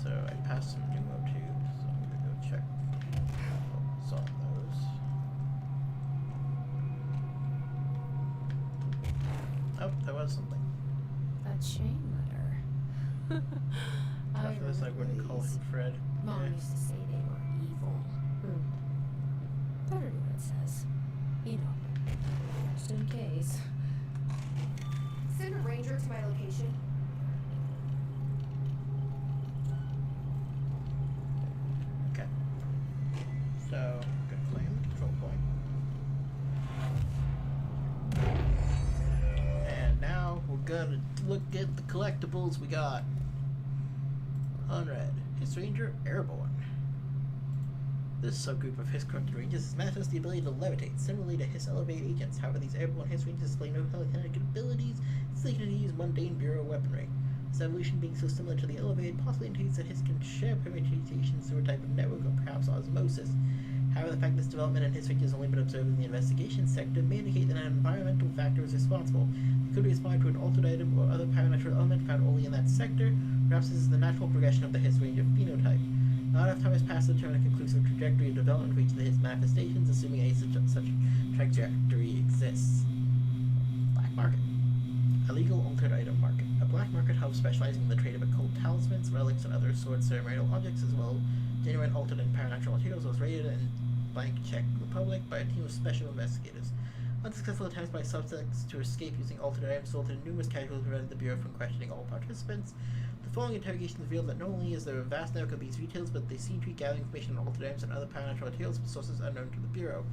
So I passed some pneumo tubes, so I'm gonna go check what's on those. Oh, there was something. That chain letter. After this, I wouldn't call him Fred. Mom Yeah. used to say they were evil. Better do what it says. You know, just in case. Send a ranger to my location. Okay. So, good flame, control point. And now we're gonna look at the collectibles we got. Unread. His Ranger Airborne. This subgroup of His corrupted Rangers manifests the ability to levitate, similarly to His Elevate agents. However, these Airborne His Rangers display no telekinetic abilities, so they can use mundane Bureau weaponry. This evolution being so similar to the Elevate possibly indicates that His can share permutations through a type of network or perhaps osmosis. However, the fact this development in His Rangers has only been observed in the investigation sector may indicate that an environmental factor is responsible. It could be ascribed to an altered item or other paranatural element found only in that sector. Perhaps this is the natural progression of the His Ranger phenotype. Not enough time has passed to determine a conclusive trajectory of development for each of his manifestations, assuming such trajectory exists. Black market. Illegal altered item market. A black market hub specializing in the trade of occult talismans, relics, and other sword ceremonial objects, as well as genuine altered and paranatural materials, was raided in blank Czech Republic by a team of special investigators. Unsuccessful attempts by suspects to escape using altered items resulted in numerous casualties, prevented the Bureau from questioning all participants. The following interrogations revealed that not only is there a vast network of these retailers, but they seem to be gathering information on altered items and other paranatural materials from sources unknown to the Bureau.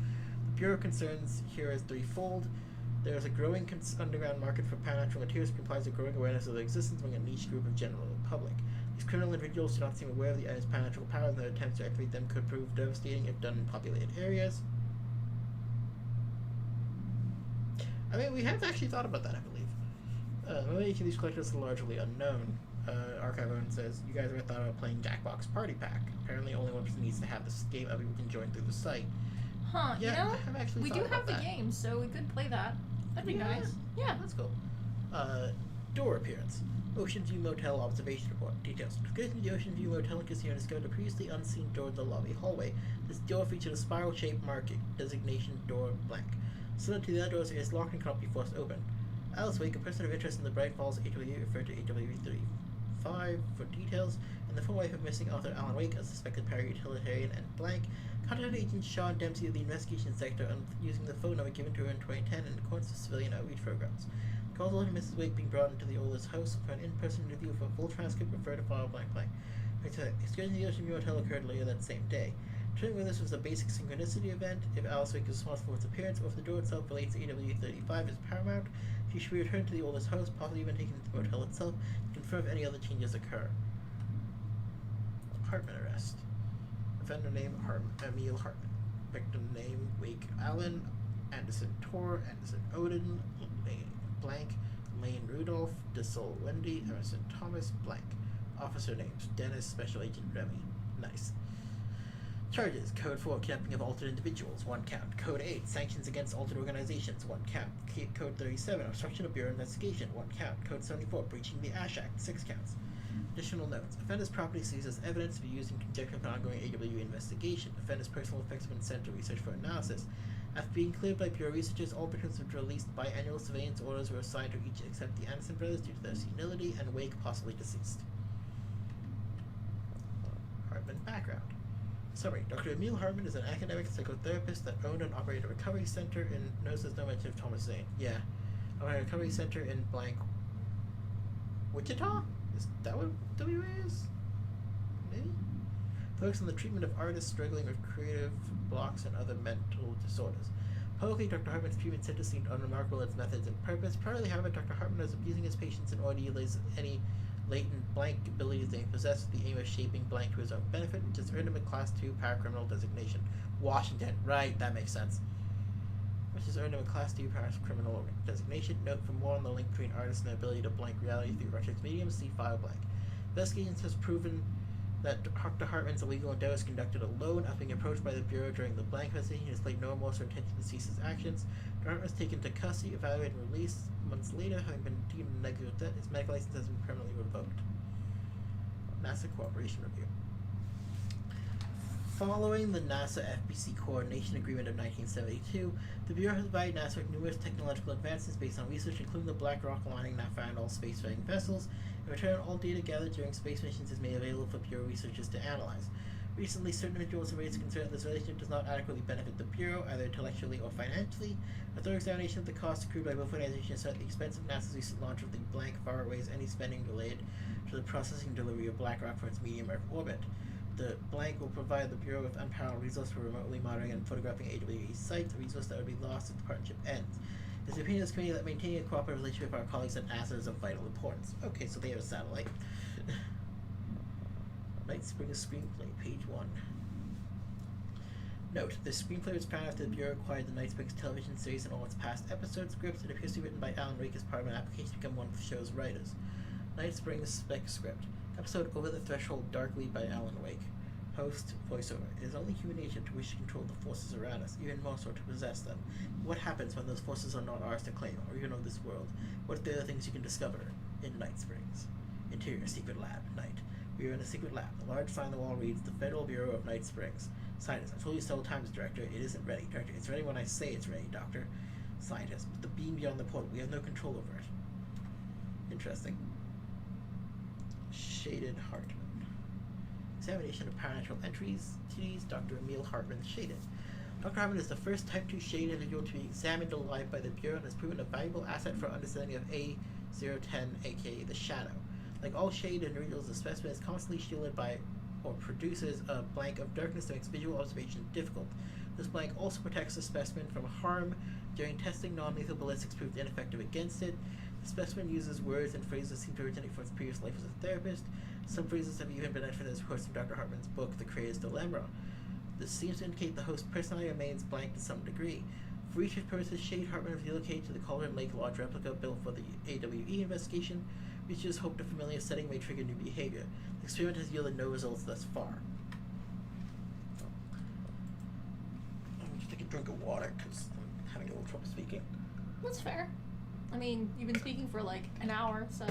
The Bureau concerns here is threefold. There is a growing underground market for paranatural materials, which implies a growing awareness of their existence among a niche group of general public. These criminal individuals do not seem aware of the item's paranatural powers, and their attempts to activate them could prove devastating if done in populated areas. I mean, we have actually thought about that, I believe. Each of these collectors are largely unknown. Archive Owen says, you guys ever thought about playing Jackbox Party Pack? Apparently only one person needs to have this game, other people can join through the site. Huh, Yeah, you know, I have actually we thought do about have the that. game, so we could play that. That'd be Yeah. nice. Yeah. That's cool. Door appearance. Ocean View Motel observation report. Details. Excursion to the Ocean View Motel and Casino discovered a previously unseen door in the lobby hallway. This door featured a spiral-shaped marking, designation door blank. Similar to the other doors, it is locked and cannot be forced open. Alice Wake, a person of interest in the Bright Falls HW, referred to HW35 for details, and the full wife of missing author Alan Wake, a suspected para-utilitarian and blank, contacted Agent Sean Dempsey of the investigation sector using the phone number given to her in 2010 in accordance with civilian outreach programs. The calls led to Mrs. Wake being brought into the Ola's house for an in-person interview. For a full transcript, refer to file blank blank. Excursion to the Ocean View Hotel occurred later that same day. Determining whether this was a basic synchronicity event, if Alice Wake is responsible for its appearance, or if the door itself relates to AW35 is paramount, she should be returned to the Ola's house, possibly even taken to the motel itself, to confirm if any other changes occur. Hartman arrest. Offender name Emil Hartman. Victim name Wake Allen, Anderson Tor, Anderson Odin, blank, Lane Rudolph, DeSol Wendy, Emerson Thomas, blank. Officer names Dennis, Special Agent Remy. Nice. Charges: Code 4, kidnapping of altered individuals, 1 count. Code 8, sanctions against altered organizations, 1 count. Code 37, obstruction of Bureau investigation, 1 count. Code 74, breaching the Ash Act, 6 counts. Additional notes: offender's property seized as evidence to be used in conjunction with an ongoing AW investigation. Offender's personal effects have been sent to research for analysis. After being cleared by Bureau researchers, all victims were released. Biannual surveillance orders were assigned to each except the Anderson brothers due to their senility, and Wake possibly deceased. Hartman background. Summary: Dr. Emil Hartman is an academic psychotherapist that owned and operated a recovery center in, knows as no mention of Thomas Zane. Yeah. A recovery center in blank Wichita? Is that what WA is? Maybe? Focus on the treatment of artists struggling with creative blocks and other mental disorders. Publicly, Dr. Hartman's treatment center seemed unremarkable in its methods and purpose. Privately, however, Dr. Hartman was abusing his patients in order to utilize any latent blank abilities they possess with the aim of shaping blank to his own benefit, which has earned him a Class 2 paracriminal designation. Washington. Right, that makes sense. Which has earned him a Class 2 paracriminal designation. Note: for more on the link between artists and their ability to blank reality through Rorschach's medium, see file blank. Investigations has proven that Dr. Hartman's illegal endeavor was conducted alone. After being approached by the Bureau during the blank investigation, he displayed no remorse or intention to cease his actions. Dr. Hartman was taken to custody, evaluated, and released. Months later, having been deemed negligent, his medical license has been permanently revoked. NASA Cooperation Review. Following the NASA FBC Coordination Agreement of 1972, the Bureau has provided NASA with numerous technological advances based on research, including the black rock lining now found on all spacefaring vessels. In return, all data gathered during space missions is made available for Bureau researchers to analyze. Recently, certain individuals have raised concern that this relationship does not adequately benefit the Bureau, either intellectually or financially. A thorough examination of the costs accrued by both organizations showed that the expense of NASA's recent launch of the blank far outweighs any spending related to the processing and delivery of black rock for its medium Earth orbit. The blank will provide the Bureau with unparalleled resource for remotely monitoring and photographing AWE sites, a resource that would be lost if the partnership ends. It's the opinion of this committee that maintaining a cooperative relationship with our colleagues at NASA is of vital importance. Okay, so they have a satellite. Night Springs Screenplay, page 1. Note, this screenplay was found after the Bureau acquired the Night Springs television series and all its past episodes. Scripts, it appears to be written by Alan Wake as part of an application to become one of the show's writers. Night Springs spec script. Episode Over the Threshold Darkly by Alan Wake. Host, voiceover. It is only human nature to wish to control the forces around us, even more so to possess them. What happens when those forces are not ours to claim, or even of this world? What are the other things you can discover in Night Springs? Interior Secret Lab, night. We are in a secret lab. The large sign on the wall reads, The Federal Bureau of Night Springs. Scientist, I told you several times, Director, it isn't ready. Director, it's ready when I say it's ready, Doctor. Scientist, but the beam beyond the portal, we have no control over it. Interesting. Shaded Hartman. Examination of Paranatural Entities, Dr. Emil Hartman Shaded. Dr. Hartman is the first Type 2 shaded individual to be examined alive by the Bureau and has proven a valuable asset for understanding of A010, aka the Shadow. Like all shaded individuals, the specimen is constantly shielded by or produces a blank of darkness that makes visual observation difficult. This blank also protects the specimen from harm. During testing, non-lethal ballistics proved ineffective against it. The specimen uses words and phrases that seem to originate from its previous life as a therapist. Some phrases have even been identified as quotes from Dr. Hartman's book, The Creator's Dilemma. This seems to indicate the host's personality remains blank to some degree. For research purposes, Shade Hartman was relocated to the Cauldron Lake Lodge replica built for the AWE investigation. Researchers hoped a familiar setting may trigger new behavior. The experiment has yielded no results thus far. I'm just taking a drink of water because I'm having a little trouble speaking. That's fair. I mean, you've been speaking for like an hour, so.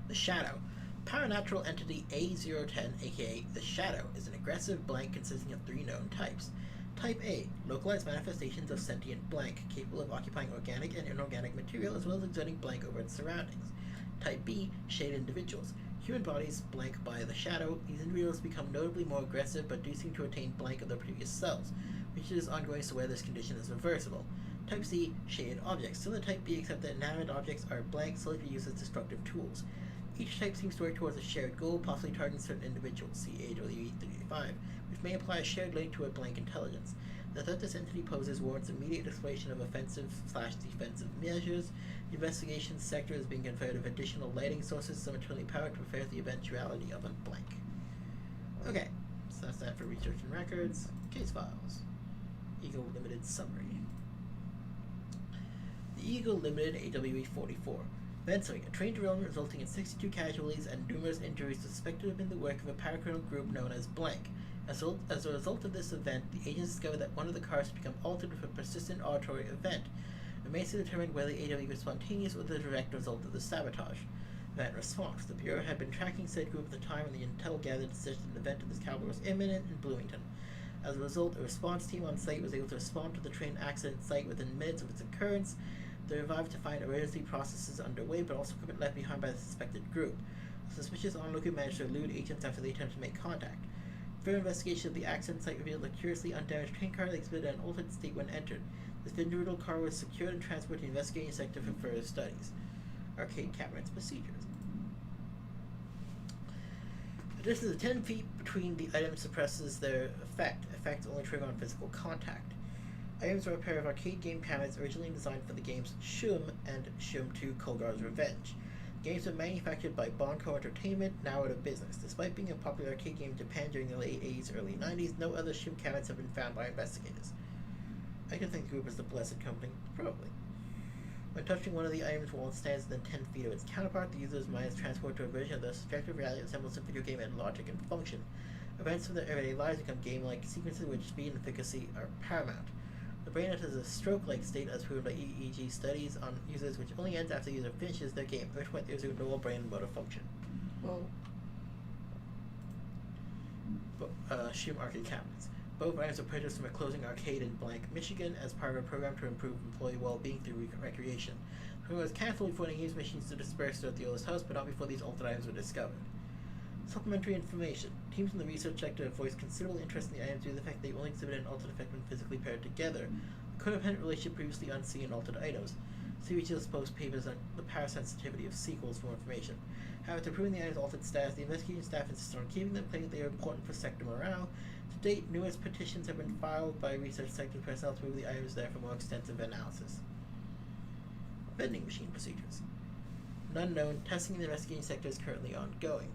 The Shadow. Paranatural entity A010, aka the Shadow, is an aggressive blank consisting of 3 known types. Type A, localized manifestations of sentient blank, capable of occupying organic and inorganic material as well as exerting blank over its surroundings. Type B, shaded individuals. Human bodies blank by the Shadow. These individuals become notably more aggressive but do seem to attain blank of their previous selves. Research is ongoing as to whether this condition is reversible. Type C, shaded objects. Similar to Type B, except that inanimate objects are blank solely to be used as destructive tools. Each type seems to work towards a shared goal, possibly targeting certain individuals, see AWE 35, which may imply a shared link to a blank intelligence. The threat this entity poses warrants immediate exploration of offensive/defensive measures. The investigation sector is being conferred with additional lighting sources, summarily powered to prepare the eventuality of a blank. Okay, so that's that for research and records. Case files. Eagle Limited summary. The Eagle Limited AWE 44. Eventually, a train derailment resulting in 62 casualties and numerous injuries suspected to have been the work of a paracriminal group known as Blank. As a result of this event, the agents discovered that one of the cars had become altered with a persistent auditory event. It remains to determine whether the AWE was spontaneous or the direct result of the sabotage. Event response. The Bureau had been tracking said group at the time when the intel gathered such an event of this caliber was imminent in Bloomington. As a result, a response team on site was able to respond to the train accident site within minutes of its occurrence. They revived to find emergency processes underway, but also equipment left behind by the suspected group. The suspicious onlooker managed to elude agents after they attempted to make contact. Further investigation of the accident site revealed a curiously undamaged train car that exhibited an altered state when entered. This individual car was secured and transported to the investigating sector for further studies. Arcade cabinets procedures. The distance of 10 feet between the items suppresses their effect. Effects only trigger on physical contact. Items are a pair of arcade game cabinets originally designed for the games Shum and Shum 2 Kolgar's Revenge. Games were manufactured by Bonco Entertainment, now out of business. Despite being a popular arcade game in Japan during the late 80s, early 90s, no other Shum cabinets have been found by investigators. I could think the group is the Blessed Company. Probably. When touching one of the items while it stands within 10 feet of its counterpart, the user's mind is transported to a version of the subjective reality that resembles a video game in logic and function. Events from their everyday lives become game-like sequences in which speed and efficacy are paramount. The brain enters a stroke-like state as proven by EEG studies on users, which only ends after the user finishes their game, at which point they resume normal brain and motor function. Whoa. Shoot arcade cabinets. Both items are purchased from a closing arcade in Blank, Michigan, as part of a program to improve employee well-being through recreation. The program was cancelled before the games machines to disperse throughout the oldest house, but not before these altered items were discovered. Supplementary information. Teams in the research sector have voiced considerable interest in the items due to the fact they only exhibit an altered effect when physically paired together. A codependent relationship previously unseen in altered items. See Rachel's post papers on the parasensitivity of sequels for more information. However, to prove the items' altered status, the investigation staff insisted on keeping them, claiming they are important for sector morale. To date, numerous petitions have been filed by research sector personnel to prove the items there for more extensive analysis. Vending machine procedures. None known. Testing in the investigating sector is currently ongoing.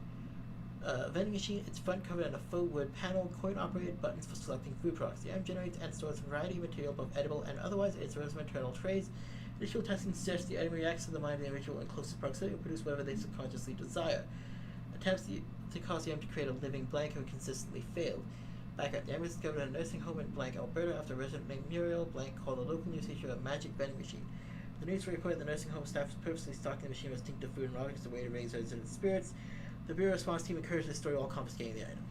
Vending machine, its front covered in a faux wood panel, coin-operated buttons for selecting food products. The item generates and stores a variety of material, both edible and otherwise, in its rows of internal trays. Initial testing suggests the item reacts to the mind of the individual in closest proximity and produce whatever they subconsciously desire. Attempts to cause the item to create a living blank have consistently failed. Backup, the item was discovered in a nursing home in Blank, Alberta, after a resident named Muriel Blank called a local newspaper a magic vending machine. The news reported the nursing home staff was purposely stocking the machine with distinctive food and objects as a way to raise resident spirits. The Bureau response team encouraged the story while confiscating the item.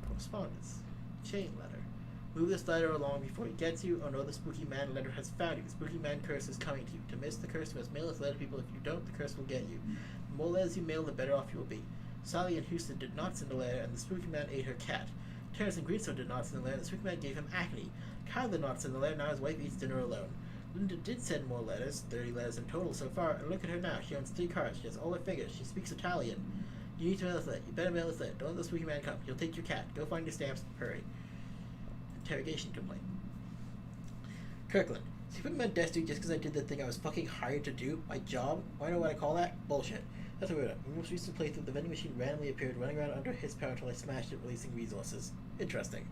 Correspondence. Chain letter. Move this letter along before he gets you, or know the spooky man letter has found you. The spooky man curse is coming to you. To miss the curse, you must mail this letter to people. If you don't, the curse will get you. The more letters you mail, the better off you will be. Sally in Houston did not send a letter, and the spooky man ate her cat. Terrence in Greenstone did not send a letter, and the spooky man gave him acne. Kyle did not send a letter, now his wife eats dinner alone. Linda did send more letters, 30 letters in total so far, and look at her now. She owns 3 cars, she has all her fingers, she speaks Italian. You need to mail this letter. You better mail this letter. Don't let the spooky man come. He'll take your cat. Go find your stamps. Hurry. Interrogation complaint. Kirkland. So you put me on desk duty just because I did the thing I was fucking hired to do? My job? Wanna know what I call that? Bullshit. That's weird. In my most recent playthrough, the vending machine randomly appeared running around under his power until I smashed it, releasing resources. Interesting.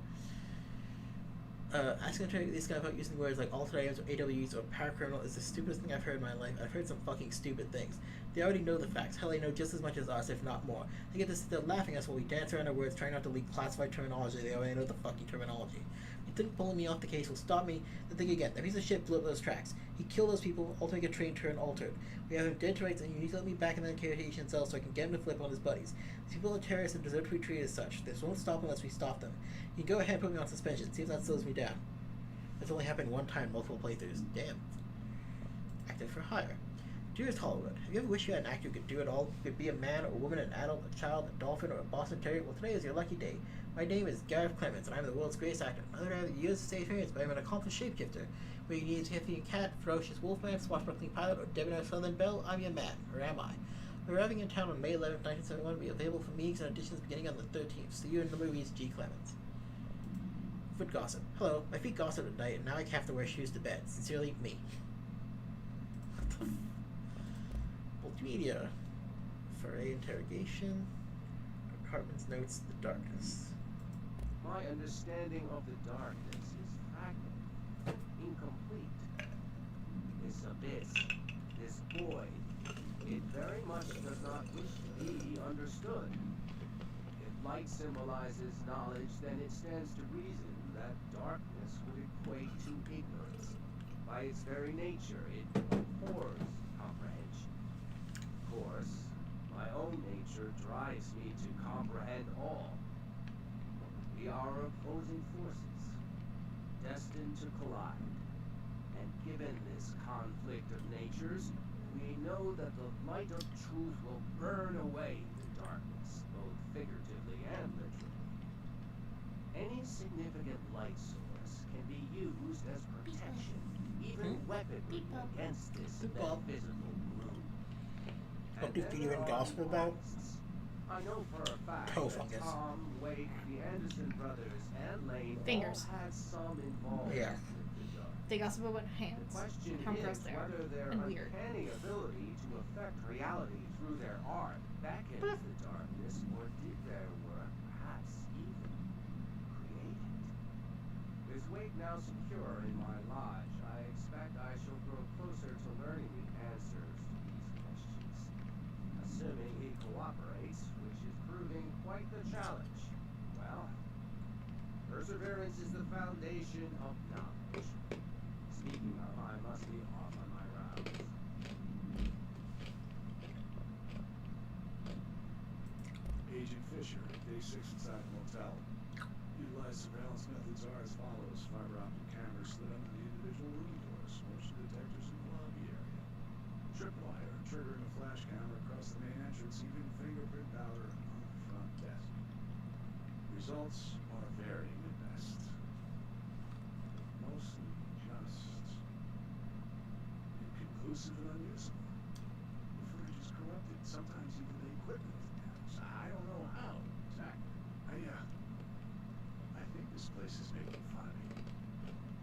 Asking these guys about using words like altered items or AWs or paracriminal is the stupidest thing I've heard in my life. I've heard some fucking stupid things. They already know the facts. Hell, they know just as much as us, if not more. They get to sit there laughing at us while we dance around our words, trying not to leak classified terminology. They already know the fucking terminology. You think pulling me off the case will stop me? Then think again. That piece of shit blew up those tracks. He killed those people, altering a train turn altered. We have him dead to rights, and you need to let me back in the interrogation cell so I can get him to flip on his buddies. These people are terrorists and deserve to be treated as such. This won't stop unless we stop them. You can go ahead and put me on suspension. See if that slows me down. That's only happened one time, multiple playthroughs. Damn. Active for hire. Dearest Hollywood, have you ever wished you had an actor who could do it all? You could be a man, or a woman, an adult, a child, a dolphin, or a Boston Terrier? Well, today is your lucky day. My name is Gareth Clements, and I'm the world's greatest actor. Another I have years of stage experience, but I'm an accomplished shapeshifter. Whether you need a Tiffany cat, ferocious wolfman, swashbuckling pilot, or debonair Southern Belle, I'm your man. Or am I? We're arriving in town on May 11th, 1971, will be available for meetings and auditions beginning on the 13th. See you in the movies, G. Clements. Foot gossip. Hello, my feet gossip at night, and now I have to wear shoes to bed. Sincerely, me. Multimedia. Foray interrogation. Hartman's notes, the darkness. My understanding of the darkness is fragmented, incomplete. This abyss, this void, it very much does not wish to be understood. If light symbolizes knowledge, then it stands to reason that darkness would equate to ignorance. By its very nature, it abhors comprehension. Of course, my own nature drives me to comprehend all. We are opposing forces, destined to collide. And given this conflict of natures, we know that the light of truth will burn away the darkness, both figuratively and literally. Any significant light source can be used as protection, even weaponry against this metaphysical gloom. What do you even gossip about? I know for a fact Toe that fungus. Tom, Wake, the Anderson brothers, and Lane Fingers. all had some involvement Yeah. with the dark. They gossip about The hands. question How gross is they are. whether their And weird. uncanny ability to affect reality through their art beckons the darkness, or did their work perhaps even create it? With awake now secure in my lodge, I expect I shall grow closer to learning the answers to these questions. Assuming he cooperates, which is proving quite the challenge. Well, perseverance is the foundation of knowledge. Speaking of, I must be off on my rounds. Agent Fisher, day 6 inside the motel. Utilized surveillance methods are as follows. Fiber optic cameras slid under the individual room doors, motion detectors in the lobby area. Tripwire, triggering a flash camera across the main entrance, even fingerprint powder on the front desk. Results are varying at best. Mostly just inconclusive and unusable. The footage is corrupted, sometimes even the equipment is damaged. I don't know how exactly. I think this place is making fun of me.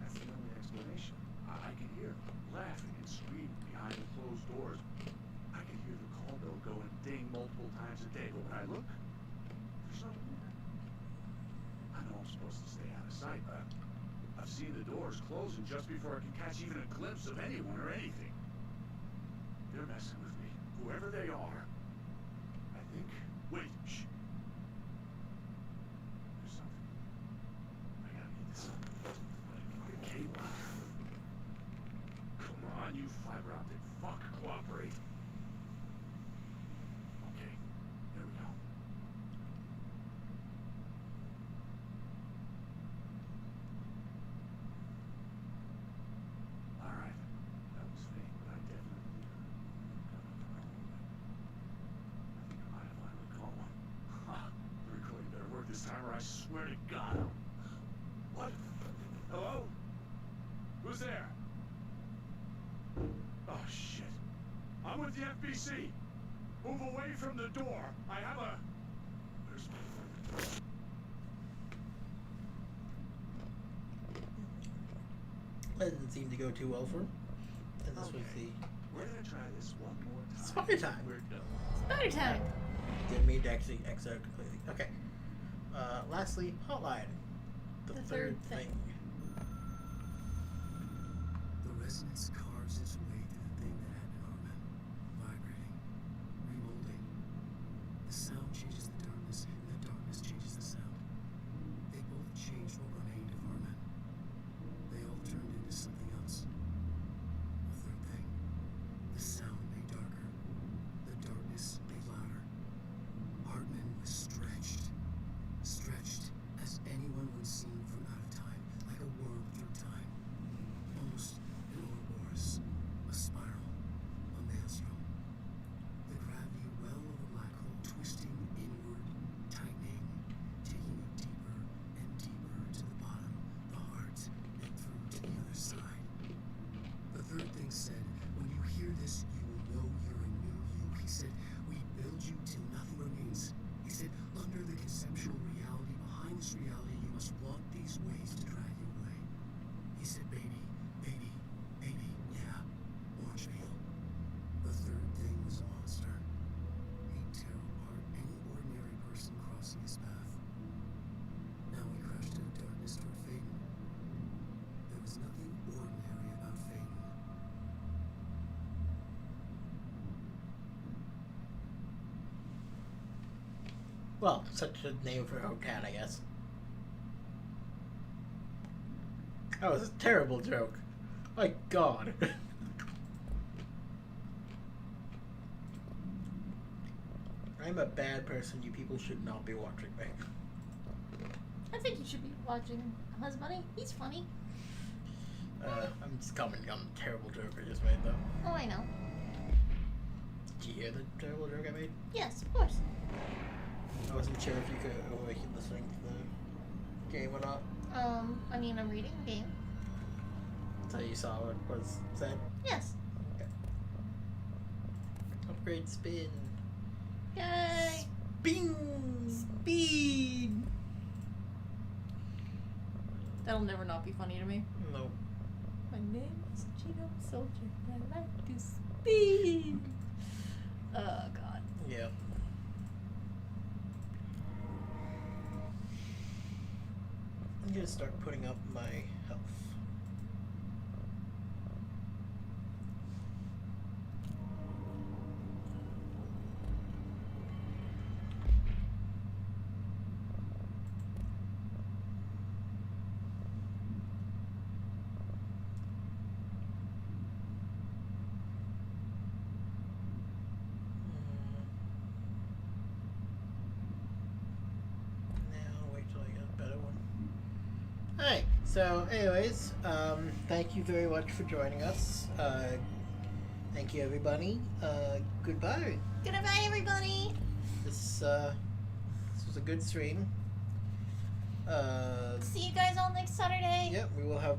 That's the only explanation. I can hear them laughing and screaming behind the closed doors. I can hear the call bell go and ding multiple times a day, but when I look, there's no one there. I know I'm supposed to stay out of sight, but I've seen the doors closing just before I can catch even a glimpse of anyone or anything. They're messing with me, whoever they are. I think. Wait, shh. There's something. I gotta get this. Fucking cable. Come on, you fiber optic fuck, cooperate. Okay, there we go. Alright, that was fake, but I definitely got a phone. I think I might have finally caught one. Ha! The recording better work this time, or I swear to God. What? Hello? Who's there? Oh shit! I'm with the FBC. Move away from the door. I have a. There's. That didn't seem to go too well for him. And this was Okay. We're gonna try this one more the time. spider time. We're done. Spider time. Didn't mean to actually exit out completely. Okay. Lastly, hotline. The third thing. The resonance carves its way through the thing that had been Armin, vibrating, remolding. The sound changes the darkness, and the darkness changes the sound. They both changed what remained of Armin. They all turned into something else. A third thing. The sound made darker. The darkness made louder. Hartman was stretched. Stretched as anyone would seen from out of time, like a worm through time. Almost an Ouroboros, a spiral, a maelstrom. The gravity well of a black hole twisting inward, tightening, taking you deeper and deeper to the bottom, the heart, and through to the other side. The third thing said, when you hear this, you will know you're a new you. He said, we build you till nothing remains. He said, under the conceptual reality behind this reality, you must walk these ways to drag you away. He said, baby, baby, baby, yeah, orange peel. The third thing was a monster. He'd tear apart any ordinary person crossing his path. Now he crashed into darkness toward Phaeton. There was nothing ordinary about Phaeton. Well, such a name for a cat, I guess. That was a terrible joke. My God. I'm a bad person. You people should not be watching me. I think you should be watching Husbunni. He's funny. I'm just commenting on the terrible joke I just made, though. Oh, I know. Did you hear the terrible joke I made? Yes, of course. I wasn't sure if you could awaken listening to the game or not. I mean, I'm reading the game. So you saw what was said? Yes. Okay. Upgrade spin. Yay! Bing! Speed! That'll never not be funny to me. No. My name is Gino Soldier, and I like to speed! Oh, God. Yeah. I'm gonna start putting up my Alright, so anyways, thank you very much for joining us. Thank you everybody. Goodbye. Goodbye, everybody. This was a good stream. See you guys all next Saturday. Yep, we will have